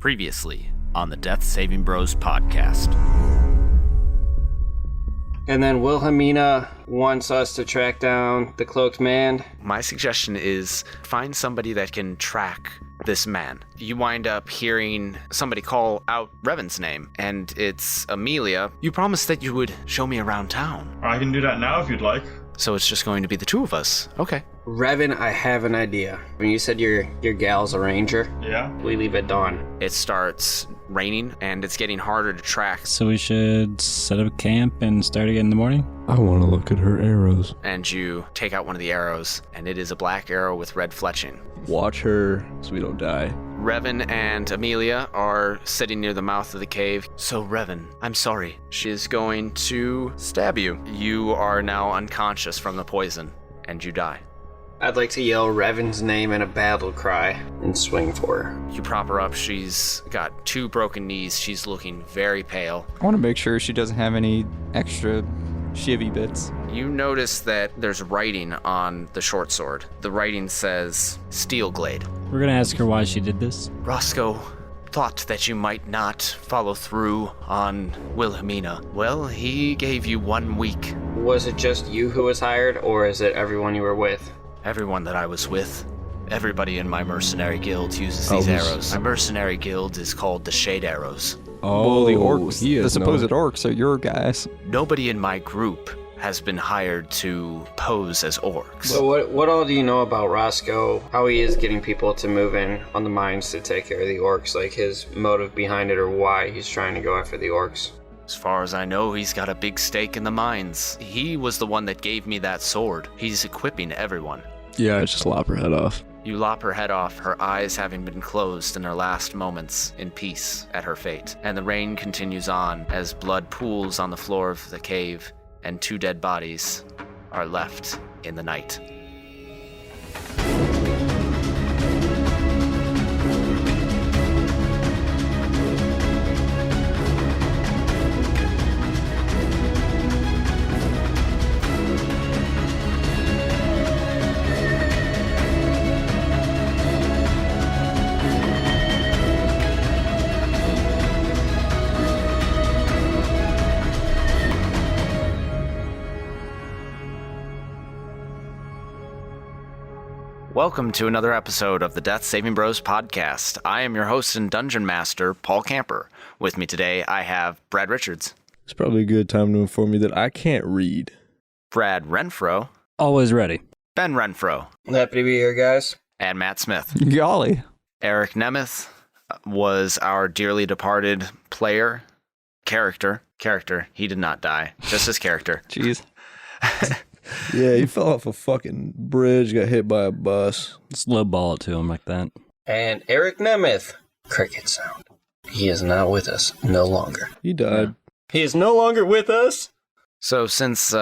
Previously on the Death Saving Bros podcast. And then Wilhelmina wants us to track down the cloaked man. My suggestion is find somebody that can track this man. You wind up hearing somebody call out Revan's name, and it's Amelia. You promised that you would show me around town. I can do that now if you'd like. So it's just going to be the two of us. Okay. Revan, I have an idea. When you said your gal's a ranger, Yeah? we leave at dawn. It starts raining, and it's getting harder to track. So we should set up camp and start again in the morning? I want to look at her arrows. And you take out one of the arrows, and it is a black arrow with red fletching. Watch her so we don't die. Revan and Amelia are sitting near the mouth of the cave. So Revan, I'm sorry. She is going to stab you. You are now unconscious from the poison, and you die. I'd like to yell Revan's name in a battle cry and swing for her. You prop her up. She's got 2 broken knees. She's looking very pale. I want to make sure she doesn't have any extra shivvy bits. You notice that there's writing on the short sword. The writing says, Steelglade. We're gonna ask her why she did this. Roscoe thought that you might not follow through on Wilhelmina. Well, he gave you 1 week. Was it just you who was hired, or is it everyone you were with? Everyone that I was with. Everybody in my mercenary guild uses these arrows. My mercenary guild is called the Shade Arrows. Oh, the orcs. he The is supposed orcs are your guys. Nobody in my group has been hired to pose as orcs. So what all do you know about Roscoe? How he is getting people to move in on the mines to take care of the orcs? Like his motive behind it, or why he's trying to go after the orcs? As far as I know, he's got a big stake in the mines. He was the one that gave me that sword. He's equipping everyone. Yeah, I just lop her head off. You lop her head off, her eyes having been closed in her last moments in peace at her fate. And the rain continues on as blood pools on the floor of the cave, and 2 dead bodies are left in the night. Welcome to another episode of the Death Saving Bros podcast. I am your host and dungeon master, Paul Camper. With me today, I have Brad Richards, It's probably a good time to inform you that I can't read. Brad Renfro, Always ready. Ben Renfro, Happy to be here, guys. and Matt Smith. Golly. Eric Nemeth was our dearly departed character. He did not die, just his character. Jeez. Yeah, he fell off a fucking bridge, got hit by a bus. Just low ball it to him like that. And Eric Nemeth. Cricket sound. He is not with us no longer. He died. He is no longer with us? So since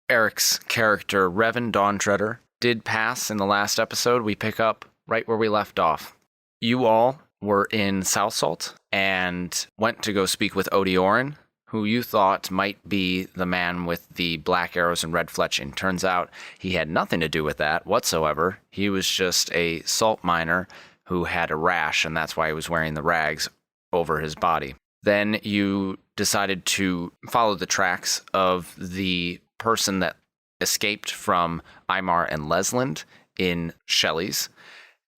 Eric's character, Revan Dawntreader, did pass in the last episode, we pick up right where we left off. You all were in South Salt and went to go speak with Odiorin, who you thought might be the man with the black arrows and red fletching. Turns out he had nothing to do with that whatsoever. He was just a salt miner who had a rash, and that's why he was wearing the rags over his body. Then you decided to follow the tracks of the person that escaped from Aymar and Lesland in Shelley's,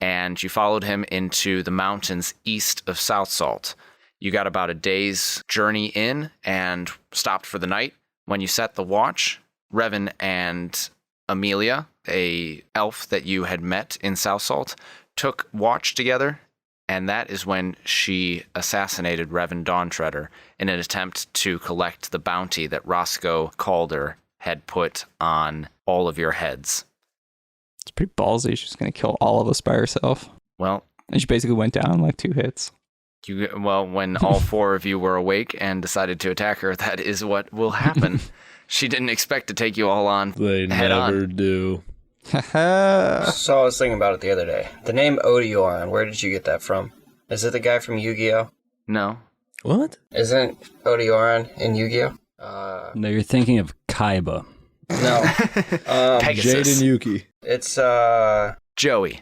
and you followed him into the mountains east of South Salt. You got about a day's journey in and stopped for the night. When you set the watch, Revan and Amelia, a elf that you had met in South Salt, took watch together, and that is when she assassinated Revan Dawntreader in an attempt to collect the bounty that Roscoe Calder had put on all of your heads. It's pretty ballsy. She's going to kill all of us by herself. Well, And she basically went down in like 2 hits. when all 4 of you were awake and decided to attack her, that is what will happen. She didn't expect to take you all on They head never on. do. So I was thinking about it the other day. The name Odioran, where did you get that from? Is it the guy from Yu-Gi-Oh? No. What? Isn't Odioran in Yu-Gi-Oh? No, you're thinking of Kaiba. No. Pegasus. Jaden Yuki. It's, Joey.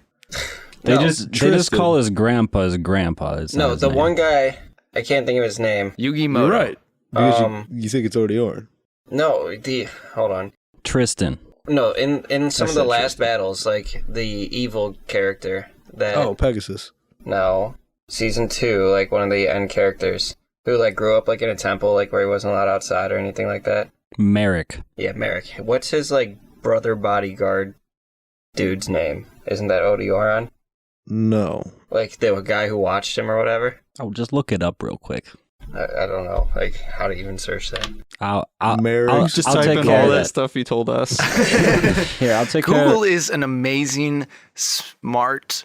They No, just Tristan. call his grandpa's grandpa. It's not No, his the name. one guy, I can't think of his name. Yugi You're Moto. right. Because Um, you think it's Odiorn. No, hold on. Tristan. No, in some I of the said last Tristan. battles, like the evil character that Oh, Pegasus. no, season 2, like one of the end characters who like grew up like in a temple, like where he wasn't allowed outside or anything like that. Merrick. Yeah, Merrick. What's his like brother bodyguard dude's name? Isn't that Odioran? No. Like the guy who watched him or whatever? Oh, just look it up real quick. I don't know, like how to even search that. I'll Merrick. Just I'll type take in care all of that that. stuff you told us. Here, I'll take care. Google is an amazing, smart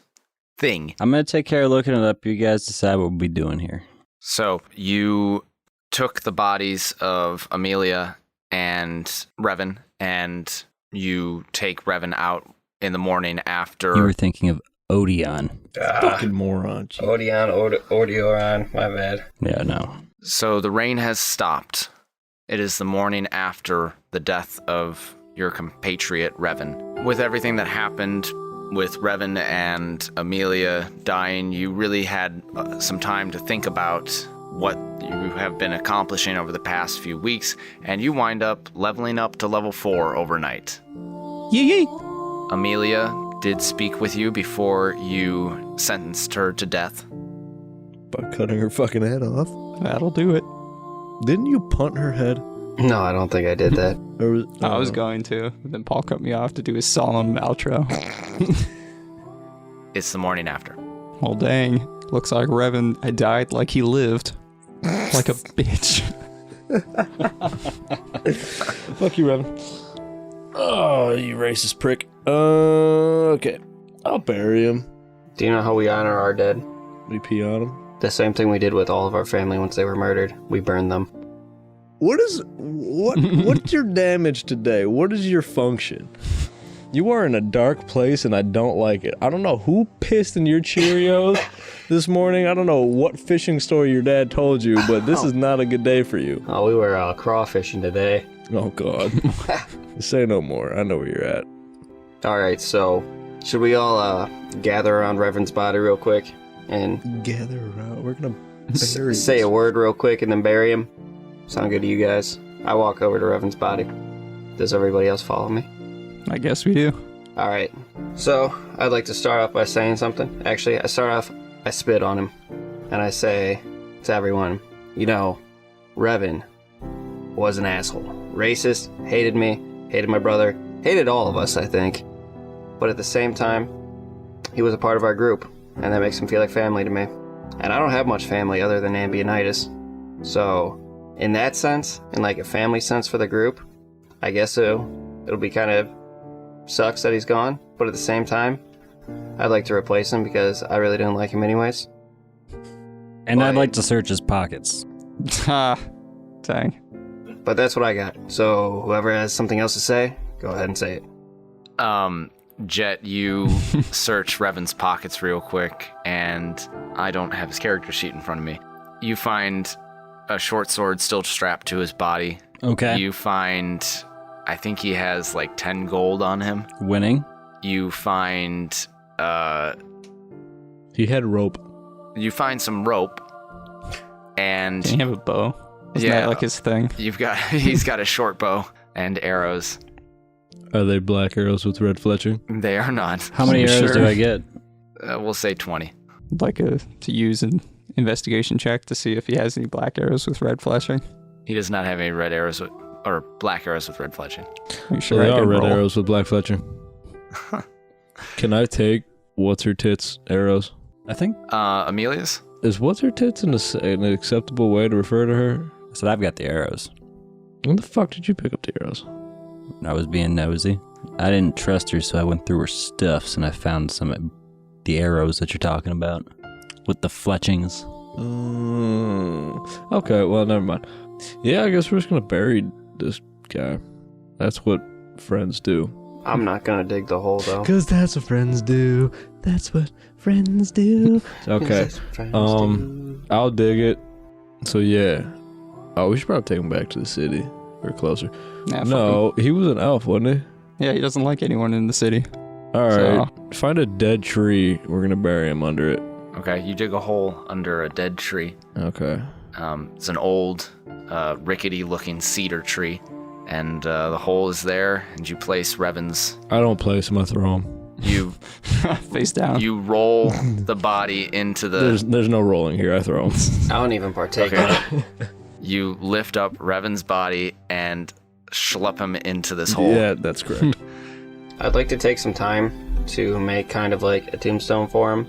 thing. I'm gonna take care of looking it up. You guys decide what we'll be doing here. So you took the bodies of Amelia and Revan, and you take Revan out in the morning after. You were thinking of Odeon. Fucking moron. Gee. Odioran, my bad. Yeah, no. So the rain has stopped. It is the morning after the death of your compatriot Revan. With everything that happened with Revan and Amelia dying, you really had some time to think about what you have been accomplishing over the past few weeks, and you wind up leveling up to level 4 overnight. Yee. Amelia did speak with you before you sentenced her to death. By cutting her fucking head off. That'll do it. Didn't you punt her head? No, I don't think I did that. Or was, I was going to, but then Paul cut me off to do his solemn outro. It's the morning after. Well, dang. Looks like Revan, I died like he lived. Like a bitch. Fuck you, Revan. Oh, you racist prick. Okay. I'll bury him. Do you know how we honor our dead? We pee on him. The same thing we did with all of our family once they were murdered. We burned them. What's your damage today? What is your function? You are in a dark place and I don't like it. I don't know who pissed in your Cheerios this morning. I don't know what fishing story your dad told you, but this is not a good day for you. Oh, we were crawfishing today. Oh, God. Say no more. I know where you're at. All right, so should we all gather around Reverend's body real quick and Gather around. We're going to bury say a this. word real quick and then bury him? Sound good to you guys? I walk over to Reverend's body. Does everybody else follow me? I guess we do. All right. So I'd like to start off by saying something. Actually, I spit on him, and I say to everyone, you know, Revan was an asshole. Racist, hated me, hated my brother, hated all of us, I think. But at the same time, he was a part of our group, and that makes him feel like family to me. And I don't have much family other than Ambionitis. So, in that sense, in like a family sense for the group, I guess it'll be kind of sucks that he's gone, but at the same time, I'd like to replace him because I really didn't like him anyways. And I'd Why? like to search his pockets. Ah, dang. But that's what I got. So whoever has something else to say, go ahead and say it. Jet, you search Revan's pockets real quick, and I don't have his character sheet in front of me. You find a short sword still strapped to his body. Okay. You find, I think he has like 10 gold on him. Winning. You find, He had rope. you find some rope, and Can he have a bow? Isn't Yeah. that like his thing? he's got a short bow and arrows. Are they black arrows with red fletching? They are not. How many You arrows sure? do I get? We'll say 20. Like to use an investigation check to see if he has any black arrows with red flashing. He does not have any red arrows or black arrows with red fletching. Are you So sure they I are can red roll? arrows with black fletching. Can I take what's her tits arrows? I think. Amelia's? Is what's her tits an acceptable way to refer to her? So I've got the arrows. When the fuck did you pick up the arrows? I was being nosy. I didn't trust her, so I went through her stuffs and I found some of the arrows that you're talking about with the fletchings. Okay, well, never mind. Yeah, I guess we're just gonna bury this guy. That's what friends do. I'm not gonna dig the hole though. Cause that's what friends do. That's what friends do. Okay. I'll dig it. So yeah. Oh, we should probably take him back to the city or closer. Nah, fuck No, he was an elf, wasn't him. Yeah, he doesn't like anyone in the city. All So- right. Find a dead tree. We're going to bury him under it. Okay, you dig a hole under a dead tree. Okay. It's an old, rickety-looking cedar tree, and the hole is there. And you place Revan's. I don't place him. I throw him. You Face down. you roll the body into the. There's no rolling here. I throw him. I don't even partake in Okay. it. You lift up Revan's body and schlepp him into this hole. Yeah, that's correct. I'd like to take some time to make kind of like a tombstone for him,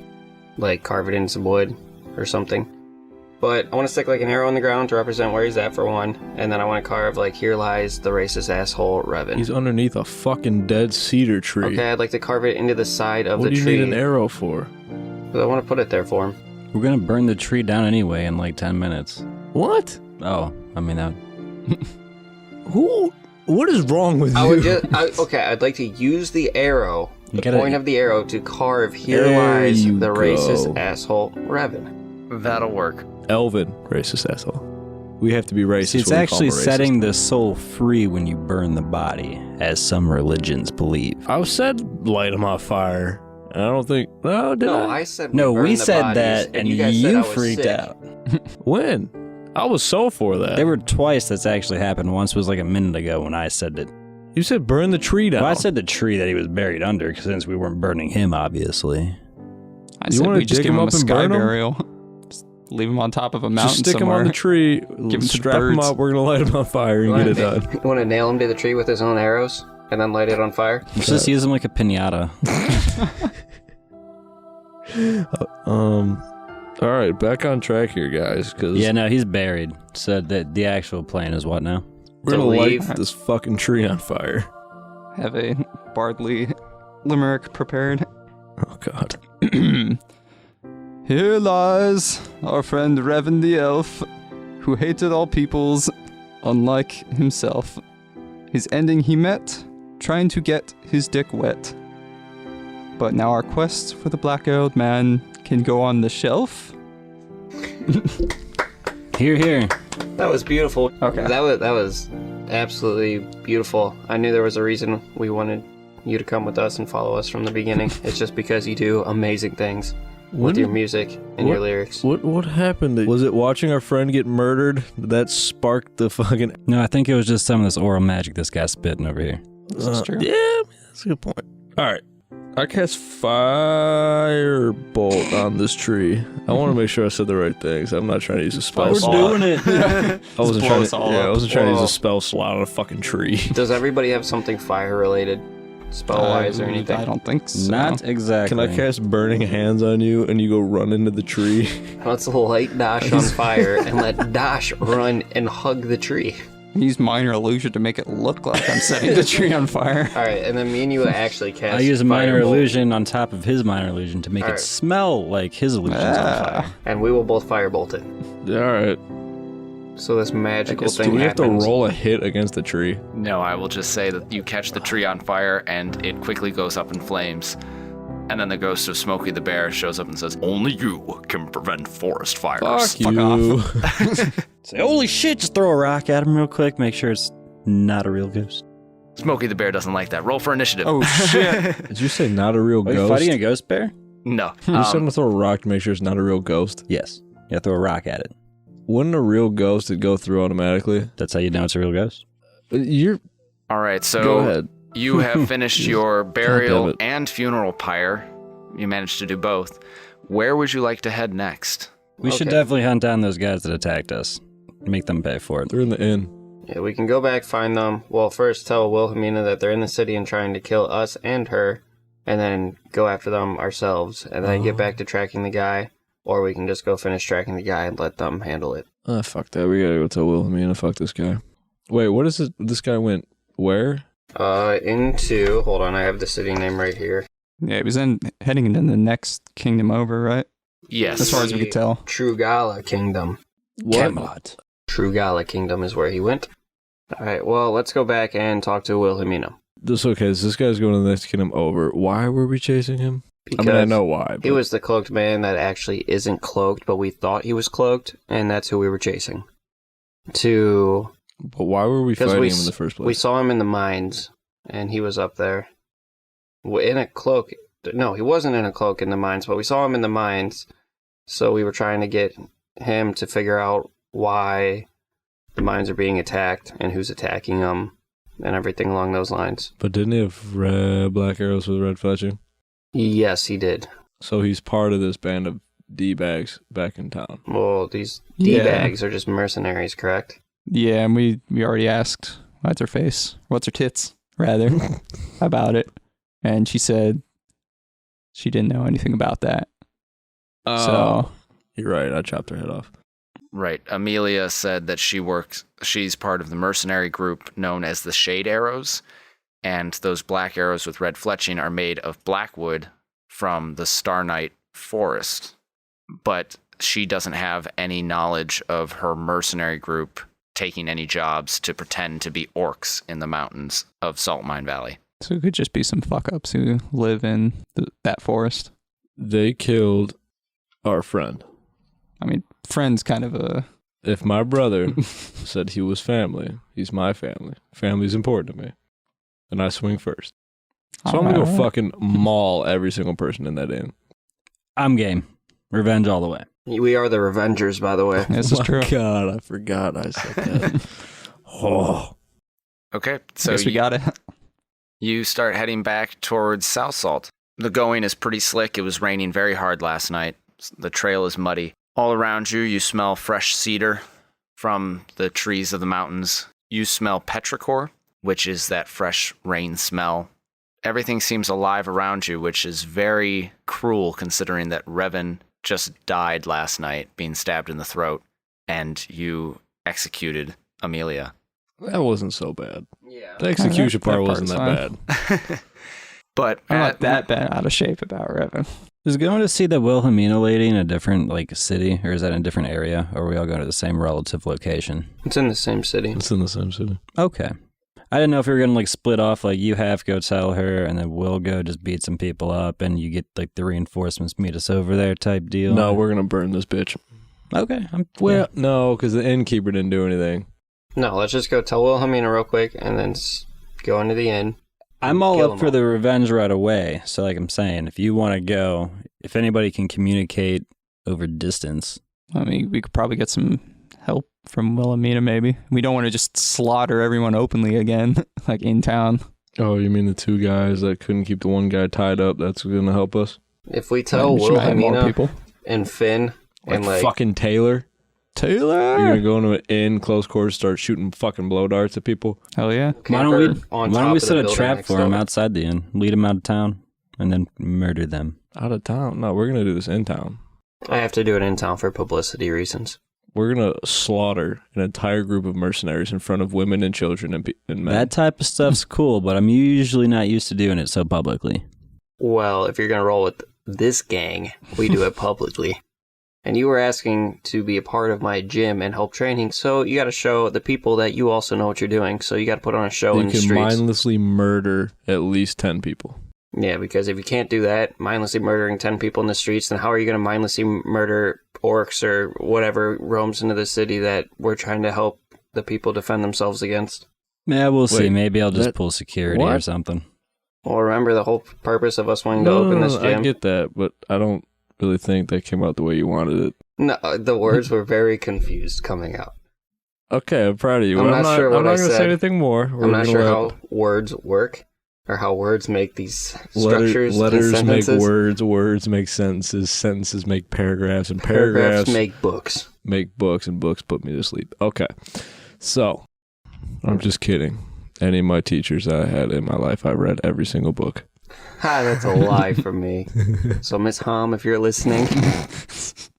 like carve it in some wood or something. But I want to stick like an arrow in the ground to represent where he's at for one, and then I want to carve like, here lies the racist asshole Revan. He's underneath a fucking dead cedar tree. Okay, I'd like to carve it into the side of What the do you tree. need an arrow for? 'Cause I want to put it there for him. We're gonna burn the tree down anyway in like 10 minutes. What? Oh, I mean that. Who? What is wrong with I you? would okay, I'd like to use the arrow, the gotta- point of the arrow, to carve here There lies you the go. racist asshole Revan. That'll work. Elvin, racist asshole. We have to be racist. See, it's when we call actually him a racist. setting the soul free when you burn the body, as some religions believe. I said light him on fire. I don't think. No, did No, I? I said No, burn we the said bodies, that, and you guys said I you was freaked sick. out. When? I was so for that. There were twice that's actually happened. Once was like a minute ago when I said it. You said burn the tree down. Well, I said the tree that he was buried under, 'cause since we weren't burning him, obviously. I You said wanna we just dig give him him up a and sky burn him? burial. Just leave him on top of a mountain Just stick somewhere. him on the tree, him to strap him birds. up. We're gonna light him on fire and get it done. You want to nail him to the tree with his own arrows and then light it on fire? Let's just use him like a pinata. All right, back on track here, guys. Because Yeah, no, he's buried. So the actual plan is what now? we're To gonna light leave. this fucking tree on fire. Have a Bardley limerick prepared. Oh God. Here lies our friend Revan the Elf, who hated all peoples, unlike himself. His ending he met, trying to get his dick wet. But now our quest for the black-arrowed man can go on the shelf. Here. That was beautiful. Okay. That was absolutely beautiful. I knew there was a reason we wanted you to come with us and follow us from the beginning. It's just because you do amazing things with your music and your lyrics. What happened? Was it watching our friend get murdered that sparked the fucking? No, I think it was just some of this oral magic this guy's spitting over here. This is true. Yeah, that's a good point. All right, I cast firebolt on this tree. I want to make sure I said the right things. I'm not trying to use a spell slot. it. I wasn't blow trying us to. all Yeah, I up. wasn't trying to use Whoa. a spell slot on a fucking tree. Does everybody have something fire related, spell wise or anything? I don't think so. Not exactly. Can I cast burning hands on you and you go run into the tree? Let's light Dash on fire and let Dash run and hug the tree. Use minor illusion to make it look like I'm setting the tree on fire. All right, and then me and you actually cast. I use a minor Firebolt, illusion on top of his minor illusion to make it Alright. smell like his illusion's on fire. and we will both firebolt it. All right. So this magical Do thing we have to happens. roll a hit against the tree? No, I will just say that you catch the tree on fire and it quickly goes up in flames. And then the ghost of Smokey the Bear shows up and says, "Only you can prevent forest fires." Fuck you. Say, holy shit, just throw a rock at him real quick, make sure it's not a real ghost. Smokey the Bear doesn't like that. Roll for initiative. Oh shit. Did you say not a real Are you ghost? fighting a ghost bear? No. You said I'm gonna throw a rock to make sure it's not a real ghost. Yes. You have to throw a rock at it. Wouldn't a real ghost it go through automatically? That's how you know it's a real ghost. You're All right, so go ahead. you have finished your burial it. and funeral pyre. You managed to do both. Where would you like to head next? We should Okay. definitely hunt down those guys that attacked us. Make them pay for it. They're in the inn. Yeah, we can go back, find them. Well, first tell Wilhelmina that they're in the city and trying to kill us and her, and then go after them ourselves, and then get back to tracking the guy, or we can just go finish tracking the guy and let them handle it. Ah, fuck that. We gotta go tell Wilhelmina. Fuck this guy. Wait, what is it? This guy went where? Hold on, I have the city name right here. Yeah, he was heading into the next kingdom over, right? Yes. As far as we could tell. Trugala Kingdom. Camelot. Trugala Kingdom is where he went. Alright, well, let's go back and talk to Wilhelmina. This okay. So this guy's going to the next kingdom over. Why were we chasing him? Because I mean, I know why. he but- was the cloaked man that actually isn't cloaked, but we thought he was cloaked, and that's who we were chasing. But why were we Because fighting we him in s- the first place? We saw him in the mines, and he was up there. in a cloak. No, he wasn't in a cloak in the mines, but we saw him in the mines. So we were trying to get him to figure out why the mines are being attacked and who's attacking them and everything along those lines. But didn't he have black arrows with red fletching? Yes, he did. So he's part of this band of D-bags back in town. Well, these Yeah. D-bags are just mercenaries, correct? Yeah, and we already asked what's her face, what's her tits, rather, about it, and she said she didn't know anything about that. So You're right. I chopped her head off. Right. Amelia said that she's part of the mercenary group known as the Shade Arrows, and those black arrows with red fletching are made of blackwood from the Starnight Forest. But she doesn't have any knowledge of her mercenary group taking any jobs to pretend to be orcs in the mountains of Salt Mine Valley. So it could just be some fuck-ups who live in that forest. They killed our friend. I mean, friend's kind of a... If my brother said he was family, he's my family. Family's important to me. And I swing first. So I'm going to go fucking maul every single person in that inn. I'm game. Revenge all the way. We are the Revengers, by the way. This is true. God, I forgot I said that. Oh. Okay, So so guess we got it. you start heading back towards South Salt. The going is pretty slick. It was raining very hard last night. The trail is muddy. All around you, you smell fresh cedar from the trees of the mountains. You smell petrichor, which is that fresh rain smell. Everything seems alive around you, which is very cruel considering that Revan just died last night, being stabbed in the throat, and you executed Amelia. That wasn't so bad. Yeah. The execution That part wasn't part's that bad. But I'm not that bad out of shape about Revan. Is going to see the Wilhelmina lady in a different city, or is that in a different area, or are we all going to the same relative location? It's in the same city. It's in the same city. Okay. I didn't know if we were going to split off, you have go tell her, and then we'll go just beat some people up, and you get the reinforcements meet us over there type deal. No, we're going to burn this bitch. Okay. Well, no, because the innkeeper didn't do anything. No, let's just go tell Wilhelmina real quick and then go into the inn. I'm all Kill up them for all. the revenge right away. So I'm saying, if you want to go, if anybody can communicate over distance. I mean, we could probably get some help from Wilhelmina, maybe. We don't want to just slaughter everyone openly again, in town. Oh, you mean the two guys that couldn't keep the one guy tied up? That's going to help us? If we tell We should have more Wilhelmina people. and Finn and fucking Taylor? Taylor! You're going to go into an inn, close quarters, start shooting fucking blow darts at people? Hell yeah. Why don't we on top of the set a building trap next for them door. outside the inn, lead them out of town, and then murder them? Out of town? No, we're going to do this in town. I have to do it in town for publicity reasons. We're going to slaughter an entire group of mercenaries in front of women and children and men. That type of stuff's cool, but I'm usually not used to doing it so publicly. Well, if you're going to roll with this gang, we do it publicly. And you were asking to be a part of my gym and help training, so you got to show the people that you also know what you're doing. So you got to put on a show You in the can streets. mindlessly murder at least 10 people. Yeah, because if you can't do that, mindlessly murdering 10 people in the streets, then how are you going to mindlessly murder orcs or whatever roams into the city that we're trying to help the people defend themselves against? Yeah, we'll see. Wait, Maybe I'll just that- pull security or what? something. Well, remember the whole purpose of us wanting to open this gym? I get that, but I don't really think that came out the way you wanted it. No, the words were very confused coming out. Okay, I'm proud of you. I'm but not sure what I'm not I going to said. say anything more. I'm not sure how words work or how words make these structures and letters make sentences. words make sentences, sentences make paragraphs, and Paragraphs paragraphs make books. make books, and books put me to sleep. Okay, so I'm just kidding. Any of my teachers that I had in my life, I read every single book. Ha, that's a lie from me. So, Miss Hom, if you're listening,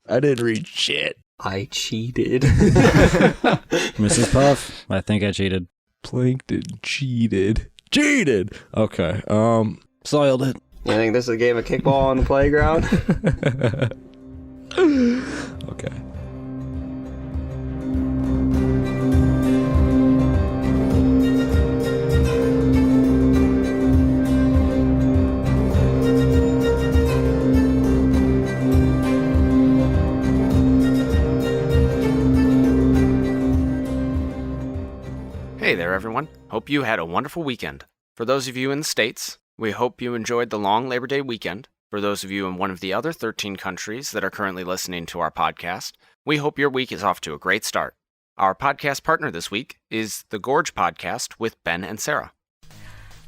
I didn't read shit. I cheated. Mrs. Puff, I think I cheated. Plankton cheated. Okay. Soiled it. You think this is a game of kickball on the playground? Okay. Hey there, everyone. Hope you had a wonderful weekend. For those of you in the States, We hope you enjoyed the long Labor Day weekend. For those of you in one of the other 13 countries that are currently listening to our podcast, we hope your week is off to a great start. Our podcast partner this week is The Gorge Podcast with Ben and Sarah.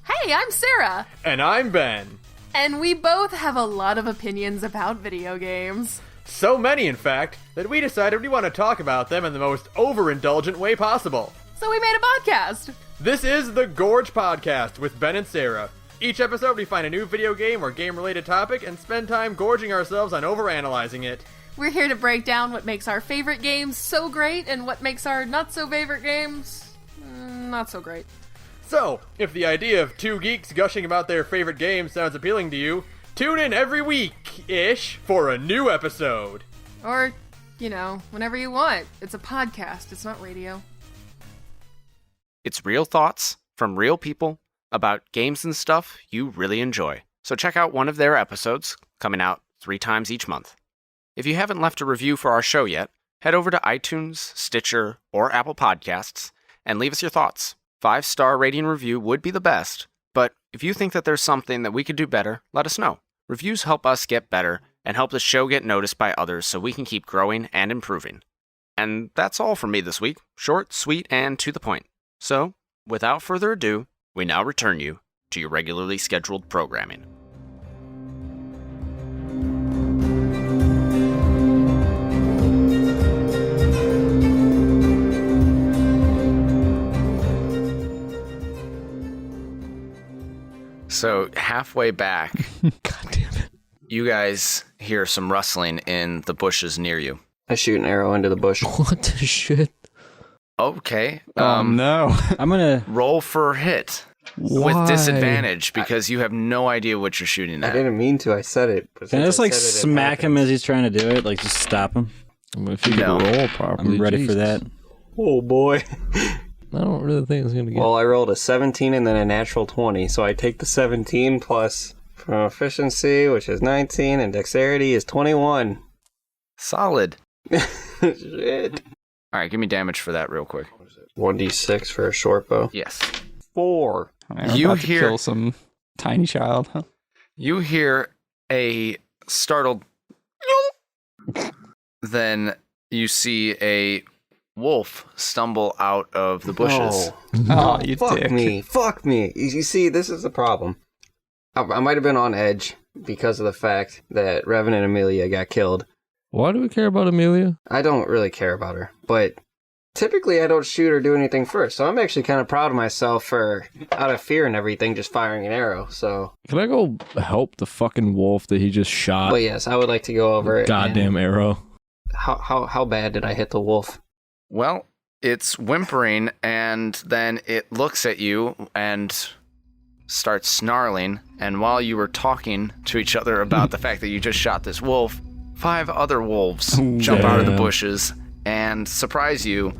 Hey, I'm Sarah. And I'm Ben. And we both have a lot of opinions about video games. So many, in fact, that we decided we want to talk about them in the most overindulgent way possible. So we made a podcast. This is The Gorge Podcast with Ben and Sarah. Each episode we find a new video game or game-related topic and spend time gorging ourselves on overanalyzing it. We're here to break down what makes our favorite games so great and what makes our not-so-favorite games not so great. So, if the idea of two geeks gushing about their favorite games sounds appealing to you, tune in every week-ish for a new episode. Or, whenever you want. It's a podcast, it's not radio. It's real thoughts from real people about games and stuff you really enjoy. So check out one of their episodes, coming out 3 times each month. If you haven't left a review for our show yet, head over to iTunes, Stitcher, or Apple Podcasts and leave us your thoughts. 5-star rating review would be the best, but if you think that there's something that we could do better, let us know. Reviews help us get better and help the show get noticed by others so we can keep growing and improving. And that's all from me this week. Short, sweet, and to the point. So, without further ado, we now return you to your regularly scheduled programming. So, halfway back, God damn it. you guys hear some rustling in the bushes near you. I shoot an arrow into the bush. What the shit? Okay. No. I'm gonna. Roll for hit Why? with disadvantage because you have no idea what you're shooting I at. didn't mean to. I said it. But Can I since just like said it, it smack him happens. as he's trying to do it? Like just stop him. I mean, if you No. could roll properly, I'm ready for Jesus. that. Oh boy. I don't really think it's gonna get. Well, I rolled a 17 and then a natural 20, so I take the 17 plus from efficiency, which is 19, and dexterity is 21. Solid. Shit. All right, give me damage for that real quick. 1d6 for a short bow. Yes. 4. I'm You about to hear- kill some tiny child. Huh? You hear a startled then you see a wolf stumble out of the bushes. No. Oh, you Fuck dick. me. Fuck me. You see, this is the problem. I might have been on edge because of the fact that Revan and Amelia got killed. Why do we care about Amelia? I don't really care about her, but typically I don't shoot or do anything first, so I'm actually kind of proud of myself for, out of fear and everything, just firing an arrow, so... Can I go help the fucking wolf that he just shot? But yes, I would like to go over it. Goddamn arrow. How bad did I hit the wolf? Well, it's whimpering and then it looks at you and starts snarling. And while you were talking to each other about the fact that you just shot this wolf, 5 other wolves jump out of the Damn. bushes and surprise you.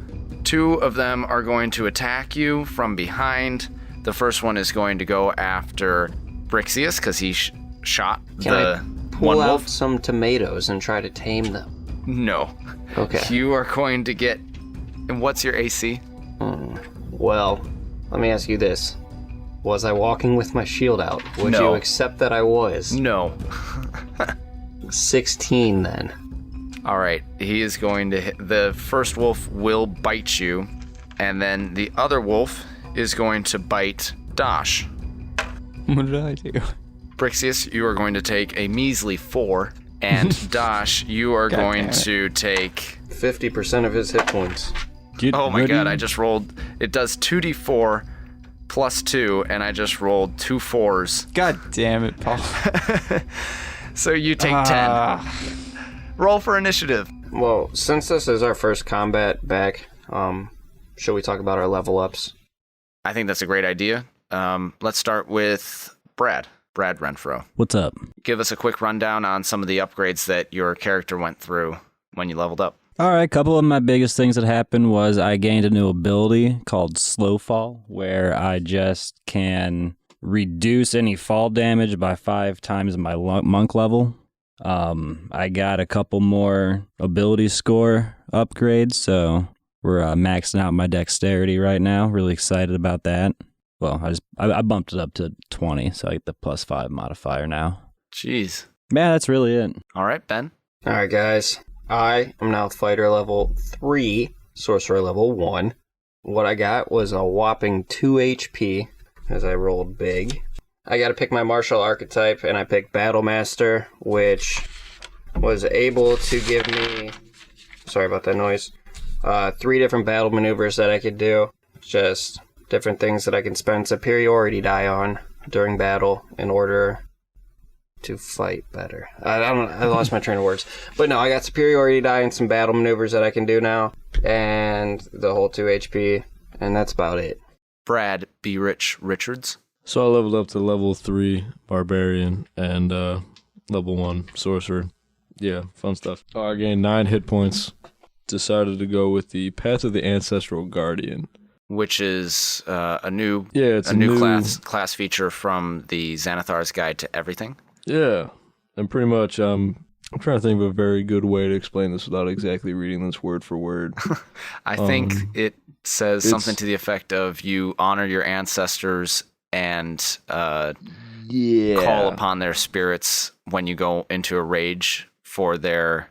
2 of them are going to attack you from behind. The first one is going to go after Brixius because he shot Can the I pull one out wolf. some tomatoes and try to tame them? No. Okay. You are going to get... And what's your AC? Well, let me ask you this. Was I walking with my shield out? Would No. you accept that I was? No. 16 then. All right. He is going to hit. The first wolf will bite you, and then the other wolf is going to bite Dosh. What did I do? Brixius, you are going to take a measly 4, and Dosh, you are God going damn it. to take... 50% of his hit points. Get Oh my ready. god, I just rolled... It does 2d4 plus 2, and I just rolled 2 4s. God damn it, Paul. So you take 10. Ah. Roll for initiative. Well, since this is our first combat back, should we talk about our level ups? I think that's a great idea. Let's start with Brad Renfro. What's up? Give us a quick rundown on some of the upgrades that your character went through when you leveled up. All right, a couple of my biggest things that happened was I gained a new ability called Slow Fall, where I just can reduce any fall damage by 5 times my monk level. I got a couple more ability score upgrades, so we're maxing out my dexterity right now. Really excited about that. Well, I bumped it up to 20, so I get the +5 modifier now. Jeez. Man, that's really it. All right, Ben. All right, guys. I am now fighter level 3, sorcerer level 1. What I got was a whopping 2 HP, as I rolled big. I got to pick my martial archetype, and I picked Battle Master, which was able to give me... Sorry about that noise. 3 different battle maneuvers that I could do. Just different things that I can spend superiority die on during battle in order to fight better. I lost my train of words. But no, I got superiority die and some battle maneuvers that I can do now. And the whole 2 HP. And that's about it. Brad B. Rich Richards. So I leveled up to level 3 barbarian and level 1 sorcerer. Yeah, fun stuff. I gained 9 hit points. Decided to go with the Path of the Ancestral Guardian, which is a new it's a new class feature from the Xanathar's Guide to Everything. Yeah, and pretty much I'm trying to think of a very good way to explain this without exactly reading this word for word. I think it says something to the effect of you honor your ancestors and call upon their spirits when you go into a rage for their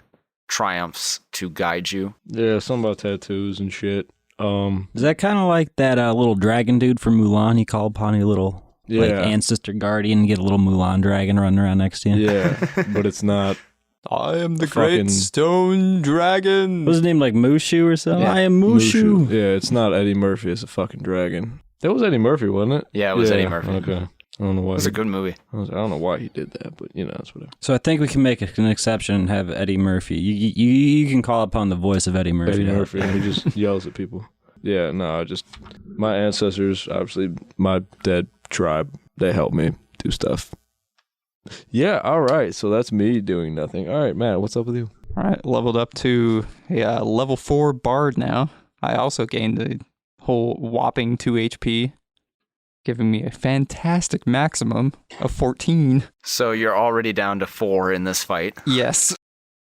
triumphs to guide you. Yeah, something about tattoos and shit. Is that kind of like that little dragon dude from Mulan? He called upon your little like ancestor guardian, get a little Mulan dragon running around next to you. Yeah, but it's not. I am the great stone dragon. What's his name, like Mushu or something? Yeah. I am Mushu. Yeah, it's not Eddie Murphy. It's a fucking dragon. That was Eddie Murphy, wasn't it? Yeah, it was Eddie Murphy. Okay. I don't know why. It was a good movie. I don't know why he did that, but that's whatever. So I think we can make an exception and have Eddie Murphy. You can call upon the voice of Eddie Murphy. Eddie Murphy, and he just yells at people. Yeah, no, my ancestors, obviously my dead tribe, they helped me do stuff. Yeah, all right. So that's me doing nothing. All right, Matt, what's up with you? All right, leveled up to a level 4 bard now. I also gained the whole whopping 2 HP, giving me a fantastic maximum of 14. So you're already down to 4 in this fight. Yes.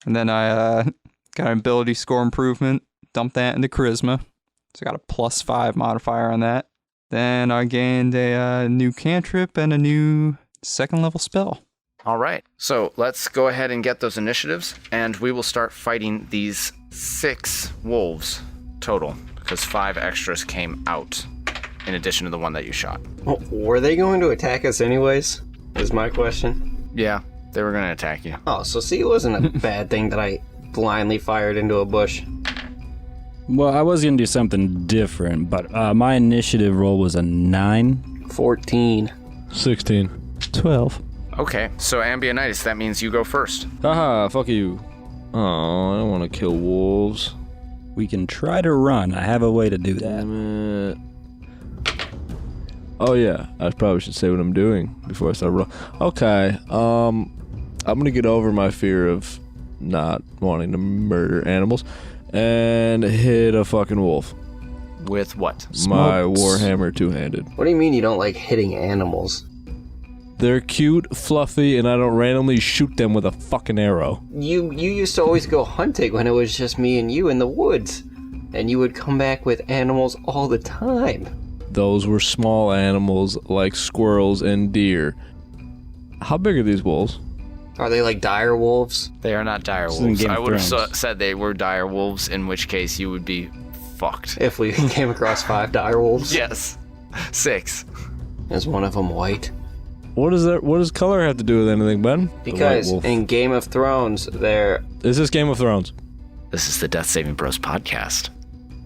And then I got an ability score improvement, dumped that into charisma. So I got a +5 modifier on that. Then I gained a new cantrip and a new 2nd level spell. All right. So let's go ahead and get those initiatives, and we will start fighting these 6 wolves total, because 5 extras came out in addition to the one that you shot. Well, were they going to attack us anyways? Is my question. Yeah, they were going to attack you. Oh, so see, it wasn't a bad thing that I blindly fired into a bush. Well, I was going to do something different, but my initiative roll was a 9. 14. 16. 12. Okay, so Ambionitis, that means you go first. Haha, fuck you. Oh, I don't want to kill wolves. We can try to run. I have a way to do that. Damn it. Oh yeah, I probably should say what I'm doing before I start rolling. Okay, I'm gonna get over my fear of not wanting to murder animals and hit a fucking wolf. With what? My Warhammer 2-handed. What do you mean you don't like hitting animals? They're cute, fluffy, and I don't randomly shoot them with a fucking arrow. You used to always go hunting when it was just me and you in the woods. And you would come back with animals all the time. Those were small animals like squirrels and deer. How big are these wolves? Are they like dire wolves? They are not dire wolves. I would have said they were dire wolves, in which case you would be fucked. If we came across 5 dire wolves? Yes. 6. Is one of them white? What does color have to do with anything, Ben? Because in Game of Thrones, Is this Game of Thrones? This is the Death Saving Bros podcast.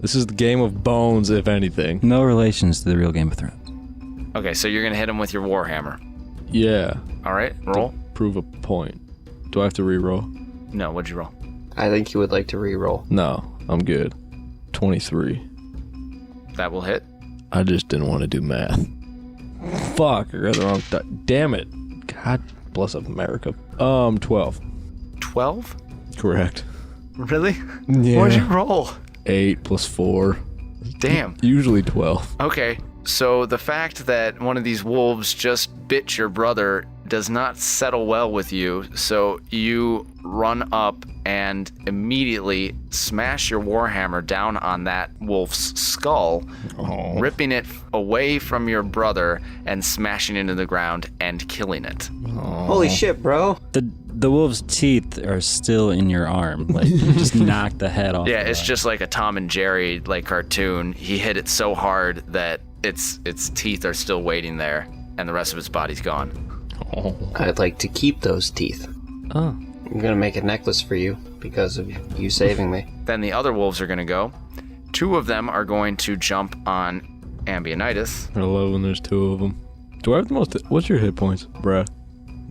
This is the Game of Bones, if anything. No relations to the real Game of Thrones. Okay, so you're going to hit him with your Warhammer. Yeah. All right, roll. To prove a point. Do I have to re-roll? No, what'd you roll? I think you would like to re-roll. No, I'm good. 23. That will hit. I just didn't want to do math. Fuck, I got the wrong damn it. God bless America. 12. 12? Correct. Really? Yeah. What'd you roll? 8 plus 4. Damn. Usually 12. Okay, so the fact that one of these wolves just bit your brother does not settle well with you, so you run up and immediately smash your warhammer down on that wolf's skull, ripping it away from your brother and smashing it into the ground and killing it. Holy shit, bro. The wolf's teeth are still in your arm. Like, you just knocked the head off. Yeah, the it's leg. just like a Tom and Jerry like cartoon. He hit it so hard that its teeth are still waiting there, and the rest of its body's gone. I'd like to keep those teeth. Oh. I'm gonna make a necklace for you because of you saving me. Then the other wolves are going to go. 2 of them are going to jump on Ambionitis. I love when there's 2 of them. Do I have the most? What's your hit points, bruh?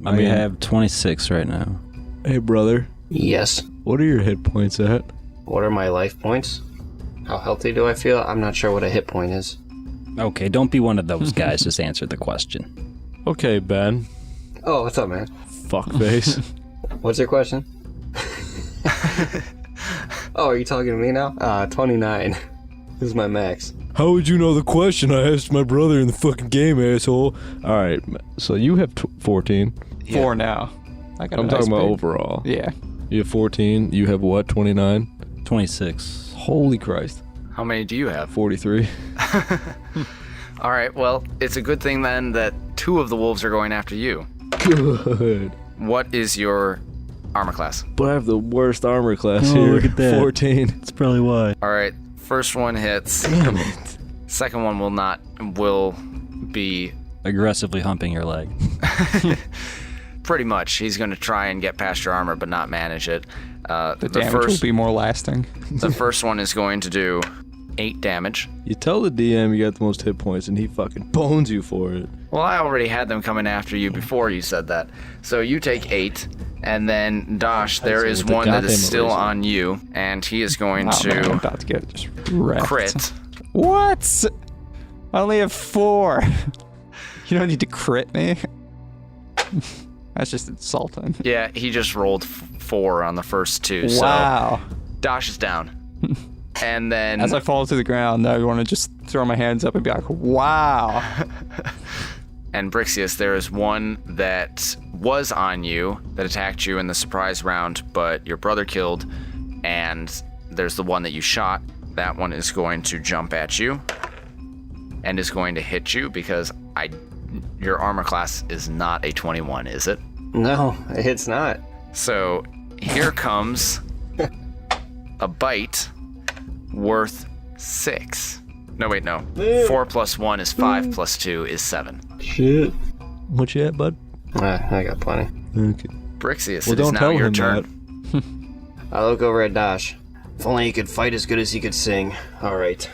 I have 26 right now. Hey, brother. Yes. What are your hit points at? What are my life points? How healthy do I feel? I'm not sure what a hit point is. Okay, don't be one of those guys. Just answer the question. Okay, Ben. Oh, what's up, man? Fuckface. What's your question? Oh, are you talking to me now? 29. This is my max. How would you know the question I asked my brother in the fucking game, asshole? Alright, so you have 14. 4 now. I got I'm a nice talking about big- overall. Yeah. You have 14. You have what, 29? 26. Holy Christ. How many do you have? 43. All right, well, it's a good thing then that 2 of the wolves are going after you. Good. What is your armor class? But I have the worst armor class Oh, here. look at that. 14. That's probably why. All right, first one hits. Damn it. Second one will be Aggressively humping your leg. pretty much. He's going to try and get past your armor but not manage it. The damage will be more lasting. The first one is going to do 8 damage. You tell the DM you got the most hit points and he fucking bones you for it. Well, I already had them coming after you before you said that. So you take 8, and then Dosh, there is with the one that goddamn is still eraser. on you, and he is going Oh, man, I'm to about to get just wrecked. crit. What? I only have 4. You don't need to crit me. That's just insulting. Yeah, he just rolled 4 on the first 2, Wow. so Dosh is down. And then As I fall to the ground, I want to just throw my hands up and be like, wow. and Brixius, there is one that was on you that attacked you in the surprise round, but your brother killed, and there's the one that you shot. That one is going to jump at you and is going to hit you because your armor class is not a 21, is it? No, it's not. So here comes a bite worth 6. No, wait, no. 4 plus 1 is 5 plus 2 is 7. Shit. What you at, bud? I got plenty. Okay. Brixius, Well, it is don't now tell your him turn. that. I look over at Dash. If only he could fight as good as he could sing. Alright.